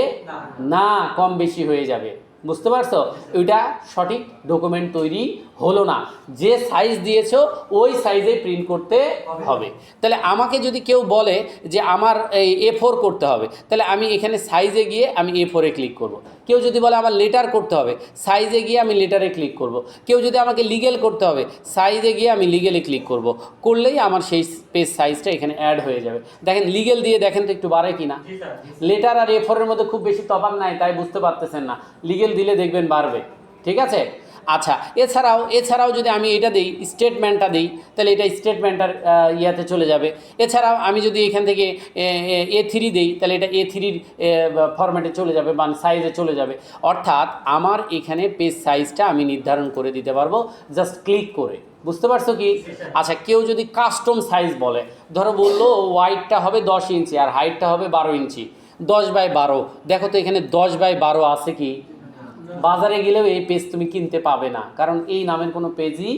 না, কম বেশি হয়ে যাবে। বুঝতে পারছো? ওইটা সঠিক ডকুমেন্ট তৈরি হলো না। যে সাইজ দিয়েছো ওই সাইজে প্রিন্ট করতে হবে। তাহলে আমাকে যদি কেউ বলে যে আমার এই A4 করতে হবে, তাহলে আমি এখানে সাইজে গিয়ে আমি A4-এ ক্লিক করব। কেউ যদি বলে আমার লেটার করতে হবে, সাইজে গিয়ে আমি লেটারে ক্লিক করব। কেউ যদি আমাকে লিগেল করতে হবে, সাইজে গিয়ে আমি লিগেলে ক্লিক করব। করলেই আমার সেই পেজ সাইজটা এখানে অ্যাড হয়ে যাবে। দেখেন লিগেল দিয়ে দেখেন তো একটু বাড়ে কি না। লেটার আর A4-এর মধ্যে খুব বেশি তফাৎ নাই, তাই বুঝতে পারতেছেন না। লিগেল দিলে দেখবেন বাড়বে। ঠিক আছে? আচ্ছা, এছাড়াও যদি আমি এটা দিই স্টেটমেন্টটা দিই, তাহলে এটা স্টেটমেন্টটার ইয়াতে চলে যাবে। এছাড়াও আমি যদি এখান থেকে A3 দিই, তাহলে এটা A3-র ফরম্যাটে চলে যাবে বা সাইজে চলে যাবে। অর্থাৎ আমার এখানে পেজ সাইজটা আমি নির্ধারণ করে দিতে পারবো জাস্ট ক্লিক করে। বুঝতে পারছো কি? আচ্ছা, কেউ যদি কাস্টম সাইজ বলে, ধরো বললো ওয়াইডটা হবে 10 ইঞ্চি আর হাইটটা হবে 12 ইঞ্চি, 10/12। দেখো তো এখানে 10/12 আছে কি? বাজারে গেলেও এই পেজ তুমি কিনতে পাবে না, কারণ এই নামের কোনো পেজই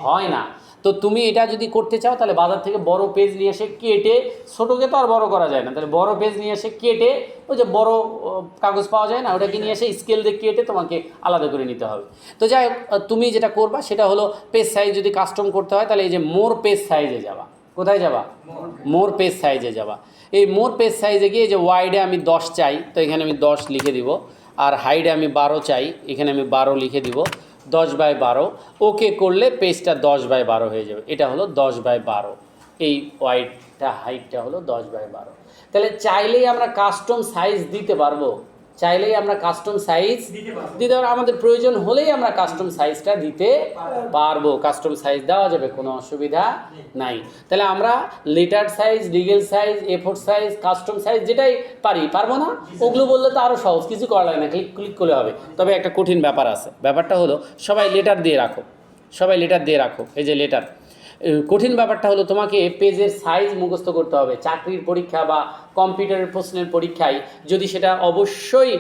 হয় না। তো তুমি এটা যদি করতে চাও তাহলে বাজার থেকে বড় পেজ নিয়ে এসে কেটে, ছোটোকে তো আর বড় করা যায় না, তাহলে বড় পেজ নিয়ে এসে কেটে, ওই যে বড় কাগজ পাওয়া যায় না, ওটাকে নিয়ে এসে স্কেল দিয়ে কেটে তোমাকে আলাদা করে নিতে হবে। তো যাই হোক, তুমি যেটা করবা সেটা হলো পেজ সাইজ যদি কাস্টম করতে হয় তাহলে এই যে মোর পেজ সাইজে যাবা। কোথায় যাবা? মোর পেজ সাইজে যাবা। এই মোর পেজ সাইজে গিয়ে যে ওয়াইডে আমি 10 চাই, তো এখানে আমি 10 লিখে দিব। আর হাইটে আমি 12 চাই, এখানে আমি 12 লিখে দিব। 10/12 ওকে করলে পেজটা 10/12 হয়ে যাবে। এটা হলো 10/12। এই ওয়াইডটা হাইটটা হলো 10/12। তাহলে চাইলেই আমরা কাস্টম সাইজ দিতে পারবো। দিতে পারবো। আমাদের প্রয়োজন হলেই আমরা কাস্টম সাইজটা দিতে পারবো। কাস্টম সাইজ দেওয়া যাবে, কোনো অসুবিধা নাই। তাহলে আমরা letter size, legal size, A4 size, custom size যেটাই পারবো না? ওগুলো বললে তো আরও সহজ, কিছু করা লাগে না, ক্লিক করলে হবে। তবে একটা কঠিন ব্যাপার আছে। ব্যাপারটা হলো সবাই লেটার দিয়ে রাখো। এই যে লেটার, কঠিন ব্যাপারটা হলো তোমাকে পেজের সাইজ মুখস্থ করতে হবে। চাকরির পরীক্ষা বা কম্পিউটারের প্রশ্নের পরীক্ষায় যদি সেটা অবশ্যই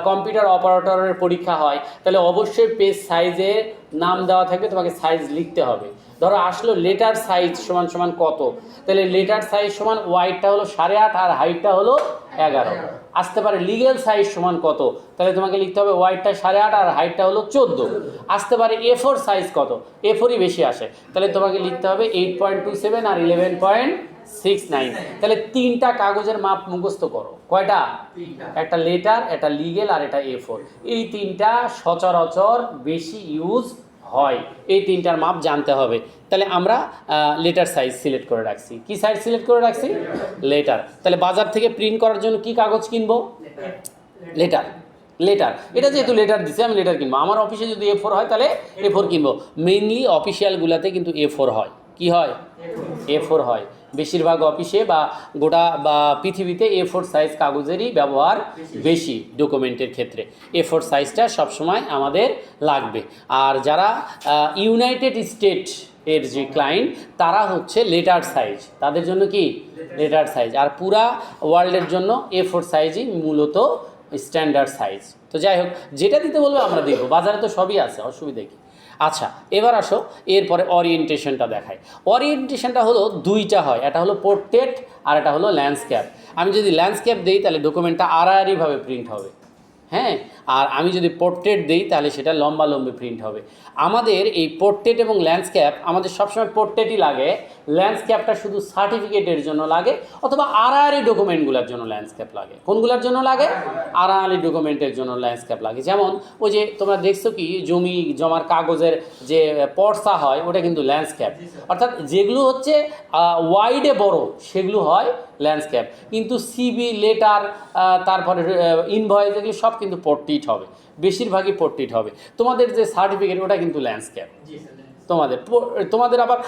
কম্পিউটার অপারেটরের পরীক্ষা হয়, তাহলে অবশ্যই পেজ সাইজের নাম দেওয়া থাকবে, তোমাকে সাইজ লিখতে হবে। ধরো আসলো লেটার সাইজ সমান কত, তাহলে লেটার সাইজ সমান ওয়াইডটা হলো 8.5 আর হাইটটা হলো 11। আসতে পারে লিগেল সাইজ সমান কত, তাহলে তোমাকে লিখতে হবে ওয়াইডটা 8.5 আর হাইটটা হলো 14। আসতে পারে A4 সাইজ কত, A4-ই বেশি আসে, তাহলে তোমাকে লিখতে হবে 8.27 আর 11.69। তাহলে 3টা কাগজের মাপ মুখস্থ করো। কয়টা? একটা লেটার, একটা লিগেল আর এটা A4। এই 3টা সচরাচর বেশি ইউজ হয়, এই 3টার মাপ জানতে হবে। তাহলে আমরা লেটার সাইজ সিলেক্ট করে রাখছি। কি সাইজ সিলেক্ট করে রাখছি? লেটার। তাহলে বাজার থেকে প্রিন্ট করার জন্য কি কাগজ কিনবো? লেটার। এটা যেহেতু লেটার দিছে আমি লেটার কিনবো। আমার অফিসে যদি A4 হয় তাহলে A4 কিনবো। মেইনলি অফিসিয়ালগুলোতে কিন্তু A4 হয়। কি হয়? A4 হয়। বেশিরভাগ অফিসে বা গোটা বা পৃথিবীতে A4 সাইজ কাগজেরই ব্যবহার বেশি ডকুমেন্টের ক্ষেত্রে। A4 সাইজটা সবসময় আমাদের লাগবে। আর যারা ইউনাইটেড স্টেট এর যে ক্লায়েন্ট তারা হচ্ছে লেটার সাইজ, তাদের জন্য কি লেটার সাইজ, আর পুরা ওয়ার্ল্ডের জন্য A4 সাইজই মূলত স্ট্যান্ডার্ড সাইজ। তো যাই হোক, যেটা দিতে বলবো আমরা দেখবো, বাজারে তো সবই আছে, অসুবিধা কি। আচ্ছা, এবার আসো এরপরে ওরিয়েন্টেশনটা দেখাই। ওরিয়েন্টেশনটা হলো দুইটা হয়, এটা হলো পোর্ট্রেট আর এটা হলো ল্যান্ডস্কেপ। আমি যদি ল্যান্ডস্কেপ দিই তাহলে ডকুমেন্টটা আড়াআড়িভাবে প্রিন্ট হবে, হ্যাঁ, আর আমি যদি পোর্ট্রেট দিই তাহলে সেটা লম্বালম্বি প্রিন্ট হবে। আমাদের এই পোর্ট্রেট এবং ল্যান্ডস্কেপ, আমাদের সবসময় পোর্ট্রেটই লাগে, ল্যান্ডস্কেপটা শুধু সার্টিফিকেটের জন্য লাগে, অথবা আড়াআড়ি ডকুমেন্টগুলোর জন্য ল্যান্ডস্কেপ লাগে। কোনগুলোর জন্য লাগে? আড়াআড়ি ডকুমেন্টের জন্য ল্যান্ডস্কেপ লাগে। যেমন ওই যে তোমরা দেখছো কি জমি জমার কাগজের যে পর্সা হয়, ওটা কিন্তু ল্যান্ডস্কেপ, অর্থাৎ যেগুলো হচ্ছে ওয়াইডে বড় সেগুলো হয় ল্যান্ডস্কেপ। কিন্তু সিবি, লেটার, তারপরে ইনভয়েস, এগুলো সব কিন্তু পোর্ট্রেট হবে, বেশিরভাগই পোর্ট্রেট হবে। তোমাদের যে সার্টিফিকেট ওটা কিন্তু ল্যান্ডস্কেপ, তোমাদের আবার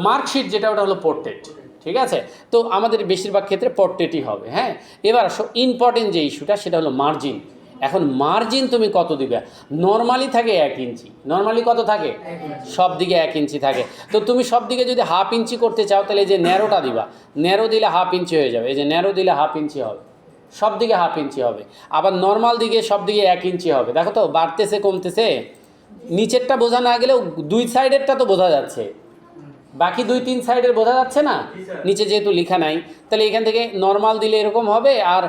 মার্কশিট যেটা ওটা হলো পোর্ট্রেট, ঠিক আছে? তো আমাদের বেশিরভাগ ক্ষেত্রে পোর্ট্রেটই হবে। হ্যাঁ, এবার আসো ইম্পর্টেন্ট যে ইস্যুটা, সেটা হলো মার্জিন। এখন মার্জিন তুমি কত দিবে? নর্মালি থাকে 1 ইঞ্চি। নর্মালি কত থাকে? সব দিকে 1 ইঞ্চি থাকে। তো তুমি সব দিকে যদি হাফ ইঞ্চি করতে চাও তাহলে এই যে ন্যারোটা দিবা, ন্যারো দিলে হাফ ইঞ্চি হয়ে যাবে, এই যে ন্যারো দিলে হাফ ইঞ্চি হবে, সব দিকে হাফ ইঞ্চি হবে। আবার নর্মাল দিকে সব দিকে 1 ইঞ্চি হবে। দেখো তো বাড়তেছে কমতেছে, নিচেরটা বোঝা না গেলেও 2 সাইডেরটা তো বোঝা যাচ্ছে, বাকি 2-3 সাইডের বোঝা যাচ্ছে না, নিচে যেহেতু লেখা নাই। তাহলে এখান থেকে নর্মাল দিলে এরকম হবে আর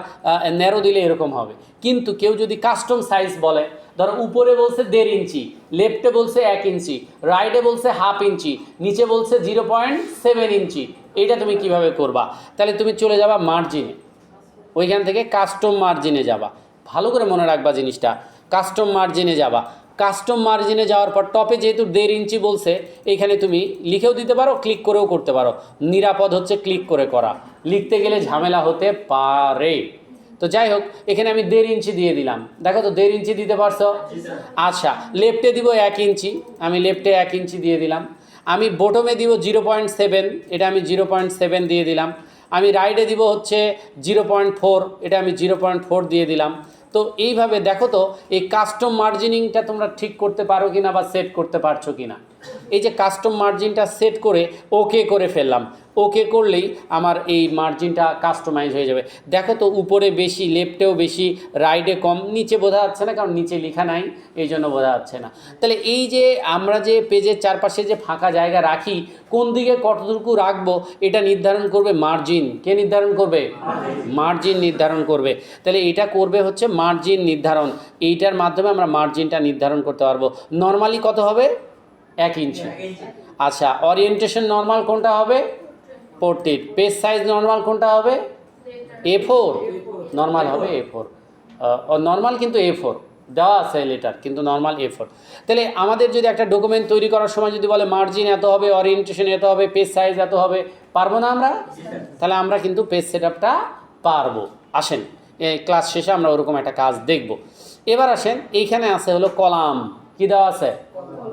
ন্যারো দিলে এরকম হবে। কিন্তু কেউ যদি কাস্টম সাইজ বলে, ধরো উপরে বলছে 1.5 ইঞ্চি, লেফটে বলছে 1 ইঞ্চি, রাইটে বলছে হাফ ইঞ্চি, নিচে বলছে 0.7 ইঞ্চি, এইটা তুমি কিভাবে করবা? তাহলে তুমি চলে যাবা মার্জিনে, ওইখান থেকে কাস্টম মার্জিনে যাবা। ভালো করে মনে রাখবা জিনিসটা, কাস্টম মার্জিনে যাবা। কাস্টম মার্জিনে যাওয়ার পর টপে যেহেতু 1.5 ইঞ্চি বলছে, এইখানে তুমি লিখেও দিতে পারো, ক্লিক করেও করতে পারো। নিরাপদ হচ্ছে ক্লিক করে করা, লিখতে গেলে ঝামেলা হতে পারে। তো যাই হোক, এখানে আমি 1.5 ইঞ্চি দিয়ে দিলাম। দেখো তো 1.5 ইঞ্চি দিতে পারছো? আচ্ছা, লেফটে দিব 1 ইঞ্চি, আমি লেফটে 1 ইঞ্চি দিয়ে দিলাম। আমি বটমে দিব 0.7, এটা আমি 0.7 দিয়ে দিলাম। আমি রাইটে দিব হচ্ছে 0.4, এটা আমি 0.4 দিয়ে দিলাম। তো এইভাবে দেখো তো এই কাস্টম মার্জিনিংটা তোমরা ঠিক করতে পারো কিনা বা সেট করতে পারছো কিনা। এই যে কাস্টম মার্জিনটা সেট করে ওকে করে ফেললাম, ওকে করলেই আমার এই মার্জিনটা কাস্টমাইজ হয়ে যাবে। দেখো তো উপরে বেশি, লেফটেও বেশি, রাইটে কম, নিচে বোঝা যাচ্ছে না কারণ নিচে লেখা নাই, এই জন্য বোঝা যাচ্ছে না। তাহলে এই যে আমরা যে পেজের চারপাশে যে ফাঁকা জায়গা রাখি, কোন দিকে কতটুকু রাখবো এটা নির্ধারণ করবে মার্জিন। কে নির্ধারণ করবে? মার্জিন নির্ধারণ করবে। তাহলে এটা করবে হচ্ছে মার্জিন নির্ধারণ, এইটার মাধ্যমে আমরা মার্জিনটা নির্ধারণ করতে পারবো। নর্মালি কত হবে? 1 ইঞ্চি। আচ্ছা, ওরিয়েন্টেশন নর্মাল কোনটা হবে? পোর্ট্রেট। পেজ সাইজ নর্মাল কোনটা হবে? A4 নর্মাল হবে, A4 নর্মাল, কিন্তু A4 দেওয়া আছে লেটার, কিন্তু নর্মাল A4। তাহলে আমাদের যদি একটা ডকুমেন্ট তৈরি করার সময় যদি বলে মার্জিন এত হবে, ওরিয়েন্টেশন এত হবে, পেজ সাইজ এত হবে, পারবো না আমরা? তাহলে আমরা কিন্তু পেজ সেটআপটা পারবো। আসেন ক্লাস শেষে আমরা ওরকম একটা কাজ দেখব। এবার আসেন, এইখানে আছে হলো কলাম। কি দেওয়া আছে?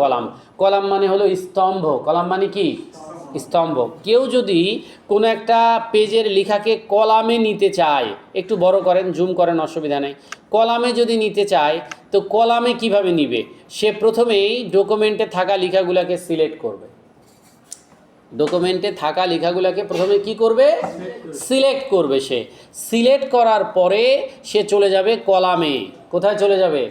কলাম। কলাম মানে হলো স্তম্ভ। কলাম মানে কি? স্তম্ভ। কেউ যদি কোনো একটা পেজের লেখাকে কলামে নিতে চায়, একটু বড় করেন, জুম করেন, অসুবিধা নেই। কলামে যদি নিতে চায় তো কলামে কিভাবে নিবে? সে প্রথমেই ডকুমেন্টে থাকা লেখাগুলোকে সিলেক্ট করবে। ডকুমেন্টে থাকা লেখাগুলোকে প্রথমে কি করবে? সিলেক্ট করবে। সে সিলেক্ট করার পরে সে চলে যাবে কলামে। কোথায় চলে যাবে?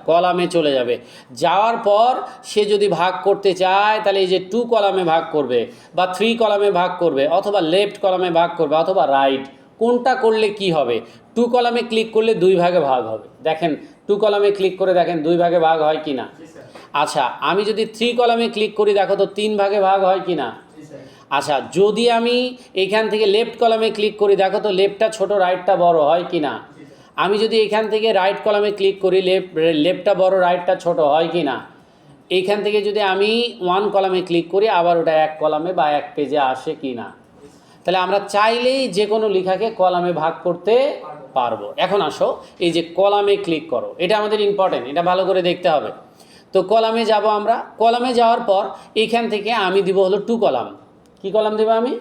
কলামে চলে যাবে। যাওয়ার পর সে যদি ভাগ করতে চায় তাহলে এই যে 2 কলামে ভাগ করবে, বা 3 কলামে ভাগ করবে, অথবা লেফট কলামে ভাগ করবে, অথবা রাইট। কোনটা করলে কি হবে? 2 কলামে ক্লিক করলে 2 ভাগে ভাগ হবে। দেখেন 2 কলামে ক্লিক করে দেখেন 2 ভাগে ভাগ হয় কি না। আচ্ছা, আমি যদি 3 কলামে ক্লিক করি দেখো তো 3 ভাগে ভাগ হয় কি না। আচ্ছা, যদি আমি এইখান থেকে লেফট কলামে ক্লিক করি দেখো তো লেফটটা ছোট, রাইটটা বড় হয় কি না। আমি যদি এখান থেকে রাইট কলামে ক্লিক করি লেফটটা বড়, রাইটটা ছোট হয় কি না। এইখান থেকে যদি আমি 1 কলামে ক্লিক করি আবার ওটা 1 কলামে বা 1 পেজে আসে কি না। তাহলে আমরা চাইলেই যে কোনো লেখাকে কলামে ভাগ করতে পারবো। এখন আসো, এই যে কলামে ক্লিক করো, এটা আমাদের ইম্পর্টেন্ট, এটা ভালো করে দেখতে হবে। তো কলামে যাব আমরা। কলামে যাওয়ার পর এইখান থেকে আমি দিব হলো 2 কলাম। কি কলাম দেবো আমি?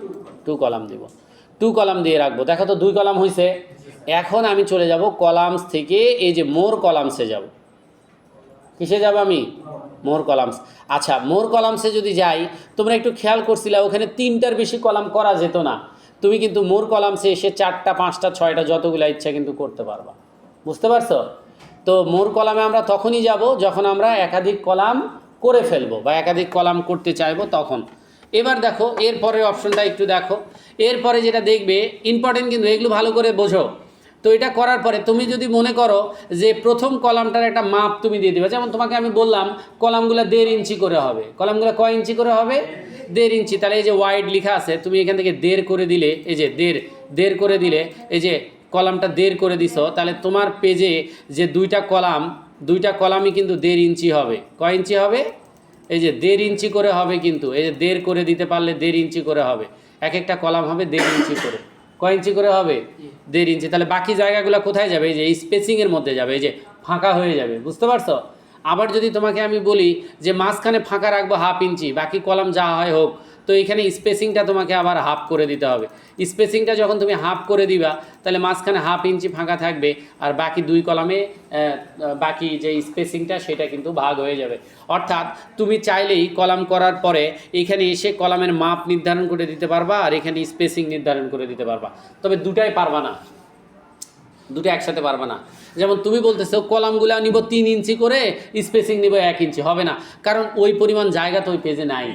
2 কলাম দিব, 2 কলাম দিয়ে রাখবো। দেখো তো 2 কলাম হয়েছে। এখন আমি চলে যাব কলামস থেকে এই যে মোর কলামসে যাব। কিসে যাব আমি? মোর কলামস। আচ্ছা, মোর কলামসে যদি যাই, তোমরা একটু খেয়াল করছিলা ওখানে 3টার বেশি কলাম করা যেত না। তুমি কিন্তু মোর কলামসে এসে 4টা 5টা 6টা যতগুলো ইচ্ছা কিন্তু করতে পারবা। বুঝতে পারছো? তো মোর কলামে আমরা তখনই যাব যখন আমরা একাধিক কলাম করে ফেলবো বা একাধিক কলাম করতে চাইবো তখন। এবার দেখো এরপরের অপশনটা একটু দেখো। এরপরে যেটা দেখবে ইম্পর্টেন্ট, কিন্তু এগুলো ভালো করে বোঝো। তো এটা করার পরে তুমি যদি মনে করো যে প্রথম কলামটার একটা মাপ তুমি দিয়ে দেবে, যেমন তোমাকে আমি বললাম কলামগুলো 1.5 ইঞ্চি করে হবে। কলামগুলো কয় ইঞ্চি করে হবে? 1.5 ইঞ্চি। তাহলে এই যে ওয়াইড লেখা আছে, তুমি এখান থেকে 1.5 করে দিলে, এই যে 1.5 করে দিলে, এই যে কলামটা 1.5 করে দিছো, তাহলে তোমার পেজে যে দুইটা কলামই কিন্তু 1.5 ইঞ্চি হবে। কয় ইঞ্চি হবে? এই যে 1.5 ইঞ্চি করে হবে, কিন্তু এই যে 1.5 করে দিতে পারলে 1.5 ইঞ্চি করে হবে। এক একটা কলাম হবে 1.5 ইঞ্চি করে। কয় ইঞ্চি করে হবে? 1.5 ইঞ্চি। তাহলে বাকি জায়গাগুলো কোথায় যাবে? এই যে স্পেসিংয়ের মধ্যে যাবে, এই যে ফাঁকা হয়ে যাবে। বুঝতে পারছো? আবার যদি তোমাকে আমি বলি যে মাঝখানে ফাঁকা রাখবো 1/2 ইঞ্চি, বাকি কলাম যা হয় হোক, তো এখানে স্পেসিংটা তোমাকে আবার 1/2 করে দিতে হবে। স্পেসিংটা যখন তুমি 1/2 করে দিবা, তাহলে মাঝখানে 1/2 ইঞ্চি ফাঁকা থাকবে, আর বাকি 2 কলামে বাকি যে স্পেসিংটা সেটা কিন্তু ভাগ হয়ে যাবে। অর্থাৎ তুমি চাইলেই কলাম করার পরে এখানে এসে কলামের মাপ নির্ধারণ করে দিতে পারবা, আর এখানে স্পেসিং নির্ধারণ করে দিতে পারবা। তবে দুটাই পারবা না, দুটো একসাথে পারবে না। যেমন তুমি বলতেছো কলামগুলো নিব 3 ইঞ্চি করে, স্পেসিং নিব 1 ইঞ্চি, হবে না, কারণ ওই পরিমাণ জায়গা তো ওই পেজে নাই।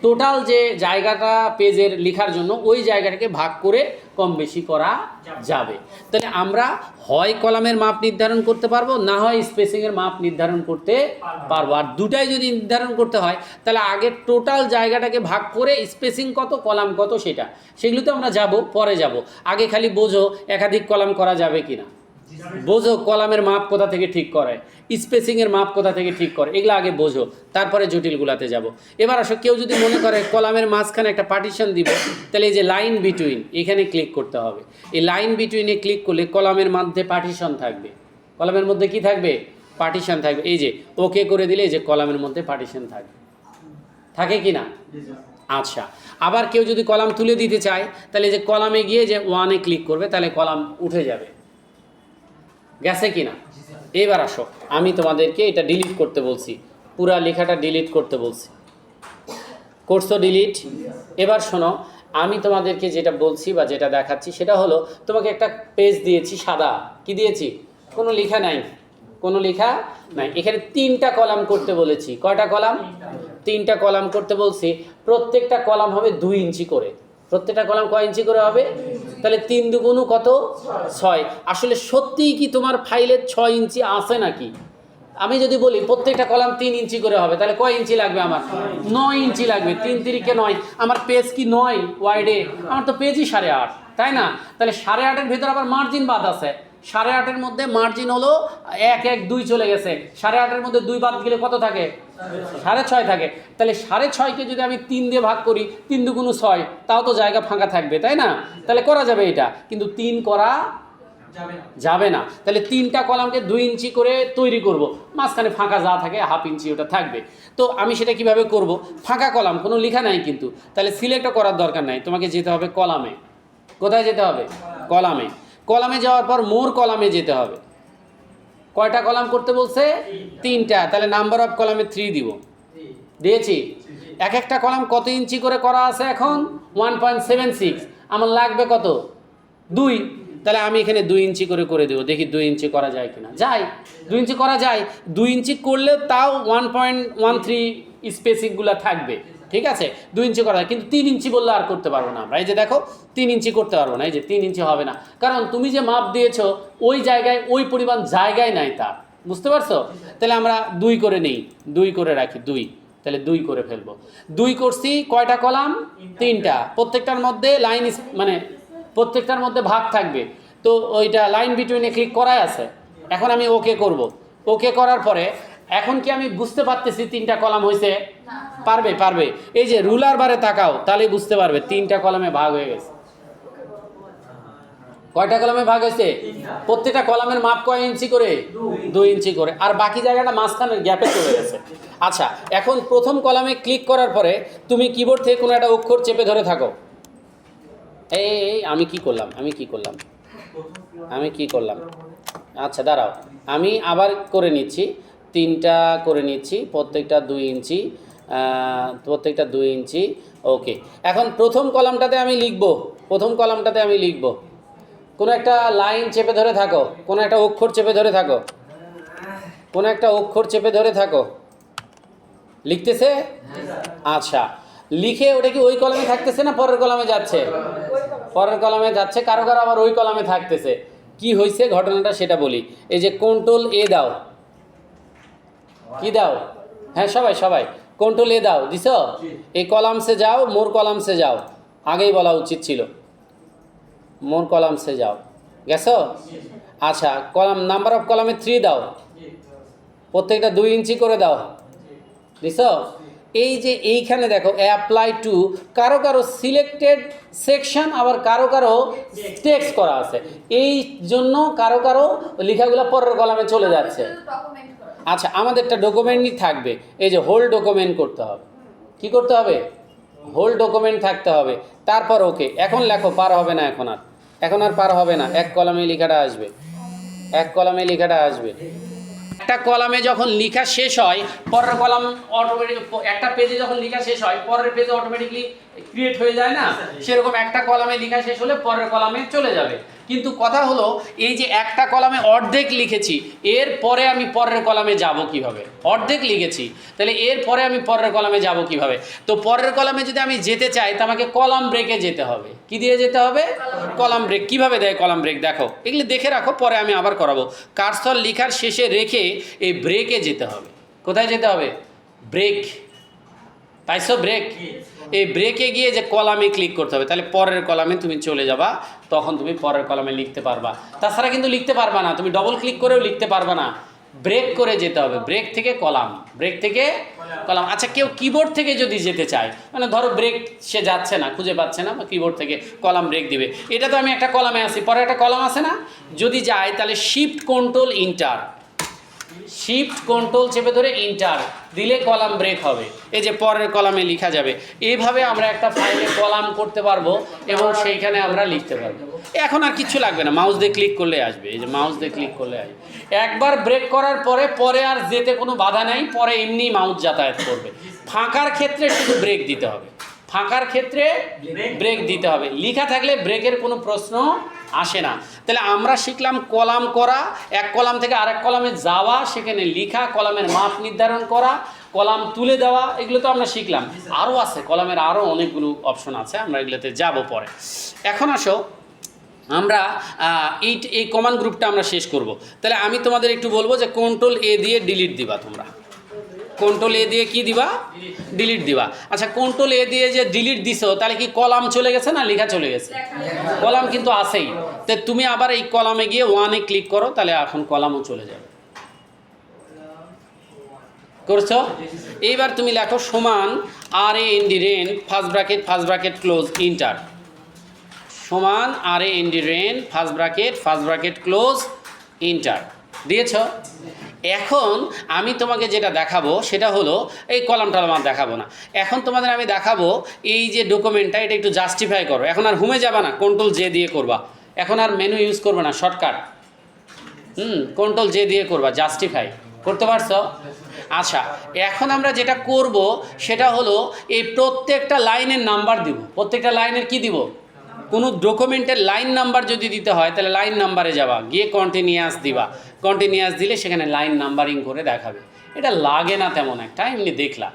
টোটাল যে জায়গাটা পেজের লেখার জন্য ওই জায়গাটাকে ভাগ করে কম বেশি করা যাবে। তাহলে আমরা হয় কলামের মাপ নির্ধারণ করতে পারবো, না হয় স্পেসিংয়ের মাপ নির্ধারণ করতে পারবো। আর দুটাই যদি নির্ধারণ করতে হয়, তাহলে আগে টোটাল জায়গাটাকে ভাগ করে স্পেসিং কত, কলাম কত, সেগুলো তো আমরা যাব, পরে যাব। আগে খালি বোঝো একাধিক কলাম করা যাবে কিনা, বোঝো কলামের মাপ কোথা থেকে ঠিক করে, স্পেসিংয়ের মাপ কোথা থেকে ঠিক করে, এগুলো আগে বোঝো, তারপরে জটিলগুলাতে যাব। এবার আসো, কেউ যদি মনে করে কলামের মাঝখানে একটা পার্টিশন দিব, তাহলে এই যে লাইন বিটুইন, এখানে ক্লিক করতে হবে। এই লাইন বিটুইনে ক্লিক করলে কলামের মধ্যে পার্টিশন থাকবে। কলামের মধ্যে কি থাকবে? পার্টিশন থাকবে। এই যে ওকে করে দিলে এই যে কলামের মধ্যে পার্টিশন থাকবে, থাকে কি না? আচ্ছা, আবার কেউ যদি কলাম তুলে দিতে চায়, তাহলে যে কলামে গিয়ে যে 1-এ ক্লিক করবে, তাহলে কলাম উঠে যাবে। গেছে কিনা? এবার আসো, আমি তোমাদেরকে এটা ডিলিট করতে বলছি, পুরা লেখাটা ডিলিট করতে বলছি। করছো ডিলিট? এবার শোনো, আমি তোমাদেরকে যেটা বলছি বা যেটা দেখাচ্ছি সেটা হলো, তোমাকে একটা পেজ দিয়েছি সাদা, কি দিয়েছি? কোনো লেখা নাই, কোনো লেখা নাই। এখানে 3টা কলাম করতে বলেছি। কয়টা কলাম? 3টা কলাম করতে বলছি। প্রত্যেকটা কলাম হবে 2 ইঞ্চি করে। প্রত্যেকটা কলাম কয় ইঞ্চি করে হবে? তাহলে 3 দুগুণ কত? 6। আসলে সত্যিই কি তোমার ফাইলে 6 ইঞ্চি আছে নাকি? আমি যদি বলি প্রত্যেকটা কলাম 3 ইঞ্চি করে হবে, তাহলে কয় ইঞ্চি লাগবে আমার? 9 ইঞ্চি লাগবে। 3 3 9। আমার পেজ কি 9 ওয়াইডে? আমার তো পেজই 8.5, তাই না? তাহলে 8.5-এর ভিতর আবার মার্জিন বাদ আছে। 8.5-এর মধ্যে মার্জিন হলো 1 1 2 চলে গেছে। 8.5-এর মধ্যে 2 বাদ গেলে কত থাকে? 6.5 থাকে। তাহলে 6.5-কে যদি আমি 3 দিয়ে ভাগ করি, 3 দুগুণ 6, তাও তো জায়গা ফাঁকা থাকবে, তাই না? তাহলে করা যাবে এটা, কিন্তু 3 করা যাবে না। তাহলে 3টা কলামকে 2 ইঞ্চি করে তৈরি করব, মাঝখানে ফাঁকা যা থাকে 1/2 ইঞ্চি ওটা থাকবে। তো আমি সেটা কিভাবে করব? ফাঁকা কলাম, কোনো লেখা নাই কিন্তু, তাহলে সিলেক্টও করার দরকার নাই, তোমাকে যেতে হবে কলামে। কোথায় যেতে হবে? কলামে। কলামে যাওয়ার পর মোর কলামে যেতে হবে। কয়টা কলাম করতে বলছে? 3টা। তাহলে নাম্বার অফ কলামে 3 দিব, দিয়েছি। এক একটা কলাম কত ইঞ্চি করে করা আছে এখন? 1.76। আমার লাগবে কত? 2। তাহলে আমি এখানে 2 ইঞ্চি করে দেবো, দেখি 2 ইঞ্চি করা যায় কিনা। যায়, 2 ইঞ্চি করা যায়। 2 ইঞ্চি করলেও তাও 1.13 স্পেসিংগুলো থাকবে, ঠিক আছে? 2 ইঞ্চি করা যায়, কিন্তু 3 ইঞ্চি বললে আর করতে পারবো না আমরা। এই যে দেখো 3 ইঞ্চি করতে পারবো না, এই যে 3 ইঞ্চি হবে না, কারণ তুমি যে মাপ দিয়েছো ওই জায়গায় ওই পরিমাণ জায়গায় নাই তার। বুঝতে পারছো? তাহলে আমরা 2 করে নেই, 2 করে রাখি, 2। তাহলে 2 করে ফেলবো। 2 করছি। কয়টা কলাম? 3টা। প্রত্যেকটার মধ্যে লাইন, মানে প্রত্যেকটার মধ্যে ভাগ থাকবে। তো ওইটা লাইন বিটুইনে ক্লিক করাই আছে। এখন আমি ওকে করব। ওকে করার পরে এখন কি আমি বুঝতে পারতেছি 3টা কলাম হয়েছে? পারবে, পারবে। এই যে রুলার বারে তাকাও, তাহলে বুঝতে পারবে 3টা কলামে ভাগ হয়ে গেছে। কয়টা কলামে ভাগ হয়েছে? প্রত্যেকটা কলামের মাপ কয় ইঞ্চি করে? 2 ইঞ্চি করে। আর বাকি জায়গাটা মাঝখানের গ্যাপে চলে গেছে। আচ্ছা, এখন প্রথম কলামে ক্লিক করার পরে তুমি কিবোর্ড থেকে কোনো একটা অক্ষর চেপে ধরে থাকো। এই আমি কি করলাম আচ্ছা দাঁড়াও, আমি আবার করে নিচ্ছি, 3টা করে নিচ্ছি, প্রত্যেকটা 2 ইঞ্চি, ওকে। এখন প্রথম কলামটাতে আমি লিখব, কোনো একটা লাইন চেপে ধরে থাকো, কোনো একটা অক্ষর চেপে ধরে থাকো, লিখতেছে? আচ্ছা, লিখে ওটা কি ওই কলামে থাকতেছে না পরের কলামে যাচ্ছে? পরের কলামে যাচ্ছে, কারো আবার ওই কলামে থাকতেছে। কি হয়েছে ঘটনাটা সেটা বলি। এই যে কন্ট্রোল এ দাও, কি দাও? হ্যাঁ সবাই কন্ট্রোল এ দাও, দিছ? এই কলামসে যাও, মোর কলামসে যাও, আগেই বলা উচিত ছিল, মোর কলামসে যাও, গেছো? আচ্ছা, কলাম নাম্বার অফ কলামে 3 দাও, প্রত্যেকটা 2 ইঞ্চি করে দাও, দিছ? এই যে এইখানে দেখো অ্যাপ্লাই টু, কারো সিলেক্টেড সেকশন, আবার কারো টেক্সট করা আছে, এই জন্য কারো লেখাগুলো পরের কলামে চলে যাচ্ছে। আচ্ছা, আমাদেরটা ডকুমেন্টই থাকবে, এই যে হোল ডকুমেন্ট করতে হবে। কি করতে হবে? হোল ডকুমেন্ট থাকতে হবে। তারপর ওকে, এখন লেখো, পার হবে না, এখন আর পার হবে না, এক কলামে লেখাটা আসবে। একটা কলামে যখন লেখা শেষ হয়, পরের কলাম অটোমেটিক, একটা পেজে যখন লেখা শেষ হয় পরের পেজে অটোমেটিকলি ক্রিয়েট হয়ে যায় না, সেরকম একটা কলামে লেখা শেষ হলে পরের কলামে চলে যাবে। কিন্তু কথা হলো, এই যে একটা কলামে অর্ধেক লিখেছি, এর পরে আমি পরের কলামে যাব কিভাবে? অর্ধেক লিখেছি, তাহলে এর পরে আমি পরের কলামে যাব কিভাবে? তো পরের কলামে যদি আমি যেতে চাই, তা আমাকে কলাম ব্রেকে যেতে হবে। কি দিয়ে যেতে হবে? Column break. কিভাবে দেয় কলাম ব্রেক দেখো, এগুলি দেখে রাখো, পরে আমি আবার করাবো। কার্সর লেখার শেষে রেখে এই ব্রেকে যেতে হবে। কোথায় যেতে হবে? ব্রেক, পাইছো? ব্রেক। এই ব্রেকে গিয়ে যে কলামে ক্লিক করতে হবে, তাহলে পরের কলামে তুমি চলে যাবা, তখন তুমি পরের কলামে লিখতে পারবা। তাছাড়া কিন্তু লিখতে পারবা না, তুমি ডবল ক্লিক করেও লিখতে পারবা না, ব্রেক করে যেতে হবে, ব্রেক থেকে কলাম। আচ্ছা, কেউ কিবোর্ড থেকে যদি যেতে চায়, মানে ধরো ব্রেক সে যাচ্ছে না, খুঁজে পাচ্ছে না, বা কিবোর্ড থেকে কলাম ব্রেক দিবে, এটা তো আমি একটা কলামে আছি, পরে একটা কলাম আছে না, যদি যায় তাহলে শিফট কন্ট্রোল চেপে ধরে ইন্টার দিলে কলাম ব্রেক হবে, এই যে পরের কলামে লেখা যাবে। এইভাবে আমরা একটা ফাইলে কলাম করতে পারবো এবং সেইখানে আমরা লিখতে পারবো। এখন আর কিছু লাগবে না, মাউস দিয়ে ক্লিক করলে আসবে, এই যে মাউস দিয়ে ক্লিক করলে আসবে। একবার ব্রেক করার পরে আর যেতে কোনো বাধা নাই, পরে এমনি মাউস যাতায়াত করবে। ফাঁকার ক্ষেত্রে শুধু ব্রেক দিতে হবে, লেখা থাকলে ব্রেকের কোনো প্রশ্ন আসে না। তাহলে আমরা শিখলাম কলাম করা, এক কলাম থেকে আরেক কলামে যাওয়া, সেখানে লেখা, কলামের মাপ নির্ধারণ করা, কলাম তুলে দেওয়া, এগুলো তো আমরা শিখলাম। আরও আছে কলামের, আরও অনেকগুলো অপশন আছে, আমরা এগুলোতে যাব পরে। এখন আসো আমরা এই কমান্ড গ্রুপটা আমরা শেষ করব। তাহলে আমি তোমাদের একটু বলবো যে কন্ট্রোল এ দিয়ে ডিলিট দিবা, তোমরা কন্ট্রোল এ দিয়ে কি দিবা? ডিলিট দিবা। আচ্ছা, কন্ট্রোল এ দিয়ে যে ডিলিট দিছো, তাহলে কি কলাম চলে গেছে না লেখা চলে গেছে? কলাম কিন্তু আছেই। তো তুমি আবার এই কলামে গিয়ে 1-এ ক্লিক করো, তাহলে এখন কলামও চলে যাবে। করছো? এইবার তুমি লেখো সমান RAND first bracket close inter, সমান RAND first bracket close inter দিয়েছ। এখন আমি তোমাকে যেটা দেখাবো সেটা হলো, এই কলামটা আমার দেখাবো না, এখন তোমাদের আমি দেখাবো এই যে ডকুমেন্টটা, এটা একটু জাস্টিফাই করো। এখন আর হোমে যাবা না, কন্ট্রোল জে দিয়ে করবা, এখন আর মেনু ইউজ করবে না, শর্টকাট, কন্ট্রোল জে দিয়ে করবা, জাস্টিফাই করতে পারছো? আচ্ছা, এখন আমরা যেটা করব সেটা হলো, এই প্রত্যেকটা লাইনের নাম্বার দিব, প্রত্যেকটা লাইনের কি দিব? কোনো ডকুমেন্টের লাইন নাম্বার যদি দিতে হয়, তাহলে লাইন নাম্বারে যাবা, গিয়ে কন্টিনিউয়াস দিবা, কন্টিনিউয়াস দিলে সেখানে লাইন নাম্বারিং করে দেখাবে। এটা লাগে না তেমন একটা, এমনি দেখলা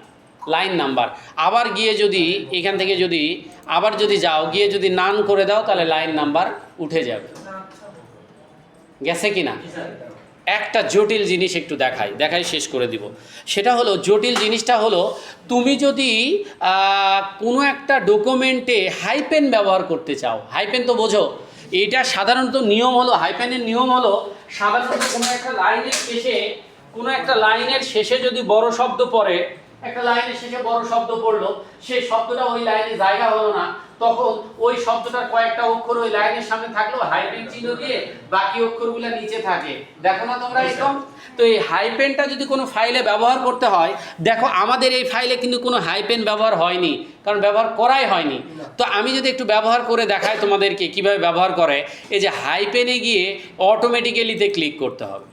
লাইন নাম্বার। আবার গিয়ে যদি এখান থেকে আবার যাও, গিয়ে যদি নান করে দাও, তাহলে লাইন নাম্বার উঠে যাবে। গেছে কি না? একটা জটিল জিনিস একটু দেখাই শেষ করে দিব। সেটা হলো, জটিল জিনিসটা হলো, তুমি যদি কোনো একটা ডকুমেন্টে হাইপেন ব্যবহার করতে চাও, হাইপেন তো বোঝো, এটা সাধারণত নিয়ম হলো, হাইপেনের নিয়ম হলো, সাধারণত কোনো একটা লাইনের শেষে যদি বড় শব্দ পড়ে, একটা লাইনের শেষে বড় শব্দ পড়লো, সেই শব্দটা ওই লাইনে জায়গা হলো না, তখন ওই শব্দটার কয়েকটা অক্ষর ওই লাইনের সামনে থাকলেও হাইপেন চিহ্ন দিয়ে বাকি অক্ষরগুলো নিচে থাকে। দেখো না তোমরা একদম। তো এই হাইপেনটা যদি কোনো ফাইলে ব্যবহার করতে হয়, দেখো আমাদের এই ফাইলে কিন্তু কোনো হাইপেন ব্যবহার হয়নি, কারণ ব্যবহার করাই হয়নি। তো আমি যদি একটু ব্যবহার করে দেখাই তোমাদেরকে কিভাবে ব্যবহার করে, এই যে হাইপেনে গিয়ে অটোমেটিক্যালিতে ক্লিক করতে হবে।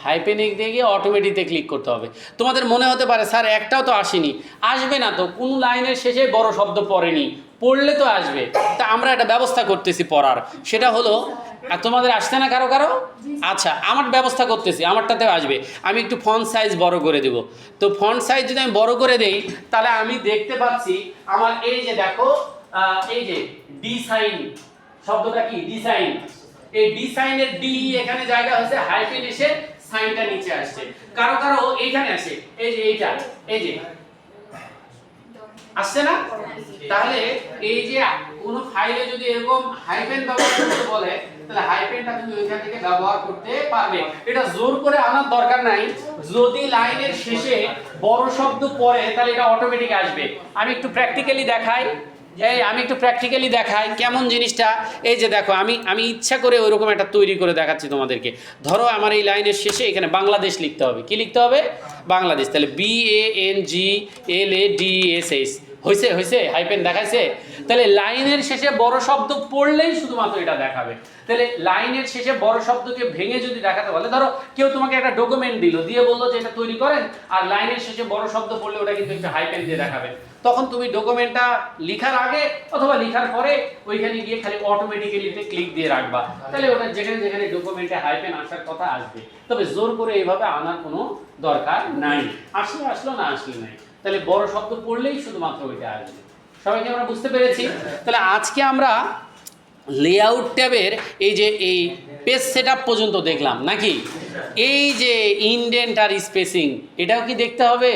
হাইপেনে গিয়ে অটোমেটিতে ক্লিক করতে হবে। তোমাদের মনে হতে পারে স্যার একটাও তো আসেনি। আসবে না তো, কোনো লাইনের শেষে বড় শব্দ পড়েনি, পড়লে তো আসবে। তা আমরা একটা ব্যবস্থা করতেছি পড়ার, সেটা হলো তোমাদের আসছে না কারো কারো? আচ্ছা, আমার ব্যবস্থা করতেছি, আমারটাতেও আসবে। আমি একটু ফন্ট সাইজ বড় করে দেব। তো ফন্ট সাইজ যদি আমি বড় করে দেই, তাহলে আমি দেখতে পাচ্ছি আমার এই যে দেখো এই যে ডি সাইন শব্দটা কি, ডি সাইন। এই ডি সাইনের ডি এখানে জায়গা হচ্ছে, হাইফেন এসে সাইনটা নিচে আসছে। কারো কারো এইখানে আসে, এই যে এইটা, এই যে আসছে না? তাহলে এই যে কোন ফাইলে যদি এরকম হাইফেন ব্যবহার করতে বলে, তাহলে হাইফেনটা তুমি ওইখান থেকে ব্যবহার করতে পারবে। এটা জোর করে আনার দরকার নাই। যদি লাইনের শেষে বড় শব্দ পড়ে তাহলে এটা অটোমেটিক আসবে। আমি একটু প্র্যাকটিক্যালি দেখাই কেমন জিনিসটা। এই যে দেখো, আমি ইচ্ছা করে ওইরকম একটা তৈরি করে দেখাচ্ছি তোমাদেরকে। ধরো আমার এই লাইনের শেষে এখানে বাংলাদেশ লিখতে হবে। কি লিখতে হবে? বাংলাদেশ। তাহলে BANGLADESH হয়েছে হাইপেন দেখাইছে। তাহলে লাইনের শেষে বড় শব্দ পড়লেই শুধুমাত্র এটা দেখাবে। তাহলে লাইনের শেষে বড় শব্দকে ভেঙে যদি দেখাতে বলে, ধরো কেউ তোমাকে একটা ডকুমেন্ট দিল, দিয়ে বললো যে এটা তৈরি করেন, আর লাইনের শেষে বড় শব্দ পড়লে ওটা কিন্তু একটা হাইপেন দিয়ে দেখাবে। তখন তুমি ডকুমেন্টটা লিখার আগে অথবা লিখার পরে ওইখানে গিয়ে খালি অটোমেটিক্যালিতে ক্লিক দিয়ে রাখবা। তাহলে ওটা যেখানে যেখানে ডকুমেন্টে হাইপেন আসার কথা আসবে। তবে জোর করে এইভাবে আনার কোনো দরকার নাই। আসলো না আসলে নাই। তাহলে বড় শব্দ পড়লেই শুধুমাত্র ওইটা আসবে। সবাইকে আমরা বুঝতে পেরেছি? তাহলে আজকে আমরা লেআউট ট্যাবের এই যে এই পেজ সেটআপ পর্যন্ত দেখলাম নাকি? এই যে ইনডেন্ট আর স্পেসিং, এটাও কি দেখতে হবে?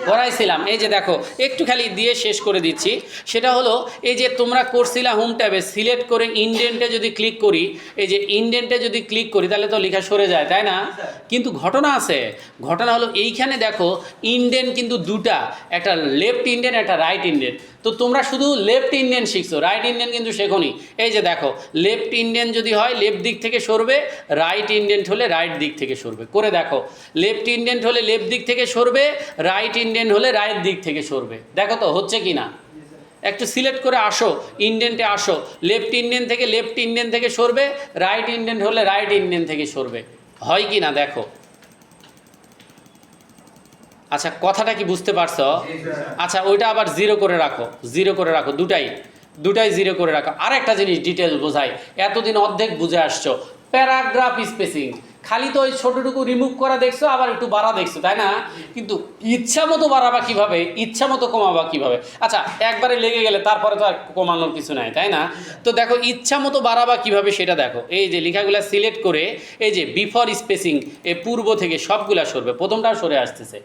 করাইছিলাম। এই যে দেখো, একটু খালি দিয়ে শেষ করে দিচ্ছি। সেটা হলো এই যে তোমরা করছিলা হোম ট্যাবে সিলেক্ট করে ইনডেন্টে যদি ক্লিক করি, এই যে ইনডেন্টে যদি ক্লিক করি তাহলে তো লেখা সরে যায়, তাই না? কিন্তু ঘটনা আছে। ঘটনা হলো এইখানে দেখো ইনডেন্ট কিন্তু দুটা, একটা লেফট ইনডেন্ট, একটা রাইট ইনডেন্ট। তো তোমরা শুধু লেফট ইন্ডিয়ান শিখছো, রাইট ইন্ডিয়ান কিন্তু শেখোনি। এই যে দেখো, লেফট ইন্ডিয়ান যদি হয় লেফট দিক থেকে সরবে, রাইট ইন্ডিয়ান হলে রাইট দিক থেকে সরবে। করে দেখো, লেফট ইন্ডিয়ান হলে লেফট দিক থেকে সরবে, রাইট ইন্ডিয়ান হলে রাইট দিক থেকে সরবে। দেখো তো হচ্ছে কি না? একটু সিলেক্ট করে আসো, ইন্ডিয়ানটে আসো, লেফট ইন্ডিয়ান থেকে লেফট ইন্ডিয়ান থেকে সরবে, রাইট ইন্ডিয়ান হলে রাইট ইন্ডিয়ান থেকে সরবে। হয় কি না দেখো। আচ্ছা, কথাটা কি বুঝতে পারছো? আচ্ছা, ওইটা আবার জিরো করে রাখো, দুটাই জিরো করে রাখো। আর একটা জিনিস ডিটেলস বোঝাই, এতদিন অর্ধেক বুঝে আসছো, প্যারাগ্রাফ স্পেসিং। খালি তো ওই ছোটটুকু রিমুভ করা দেখছো, আবার একটু বাড়া দেখছো, তাই না? কিন্তু ইচ্ছা মতো বাড়াবা কিভাবে, ইচ্ছা মতো কমাবা কিভাবে? আচ্ছা, একবারে লেগে গেলে তারপরে তো আর কমানোর কিছু নাই, তাই না? তো দেখো, ইচ্ছা মতো বাড়াবা কিভাবে সেটা দেখো। এই যে লেখাগুলা সিলেক্ট করে, এই যে বিফোর স্পেসিং, এ পূর্ব থেকে সবগুলা সরবে, প্রথমটাও সরে আসতেছে।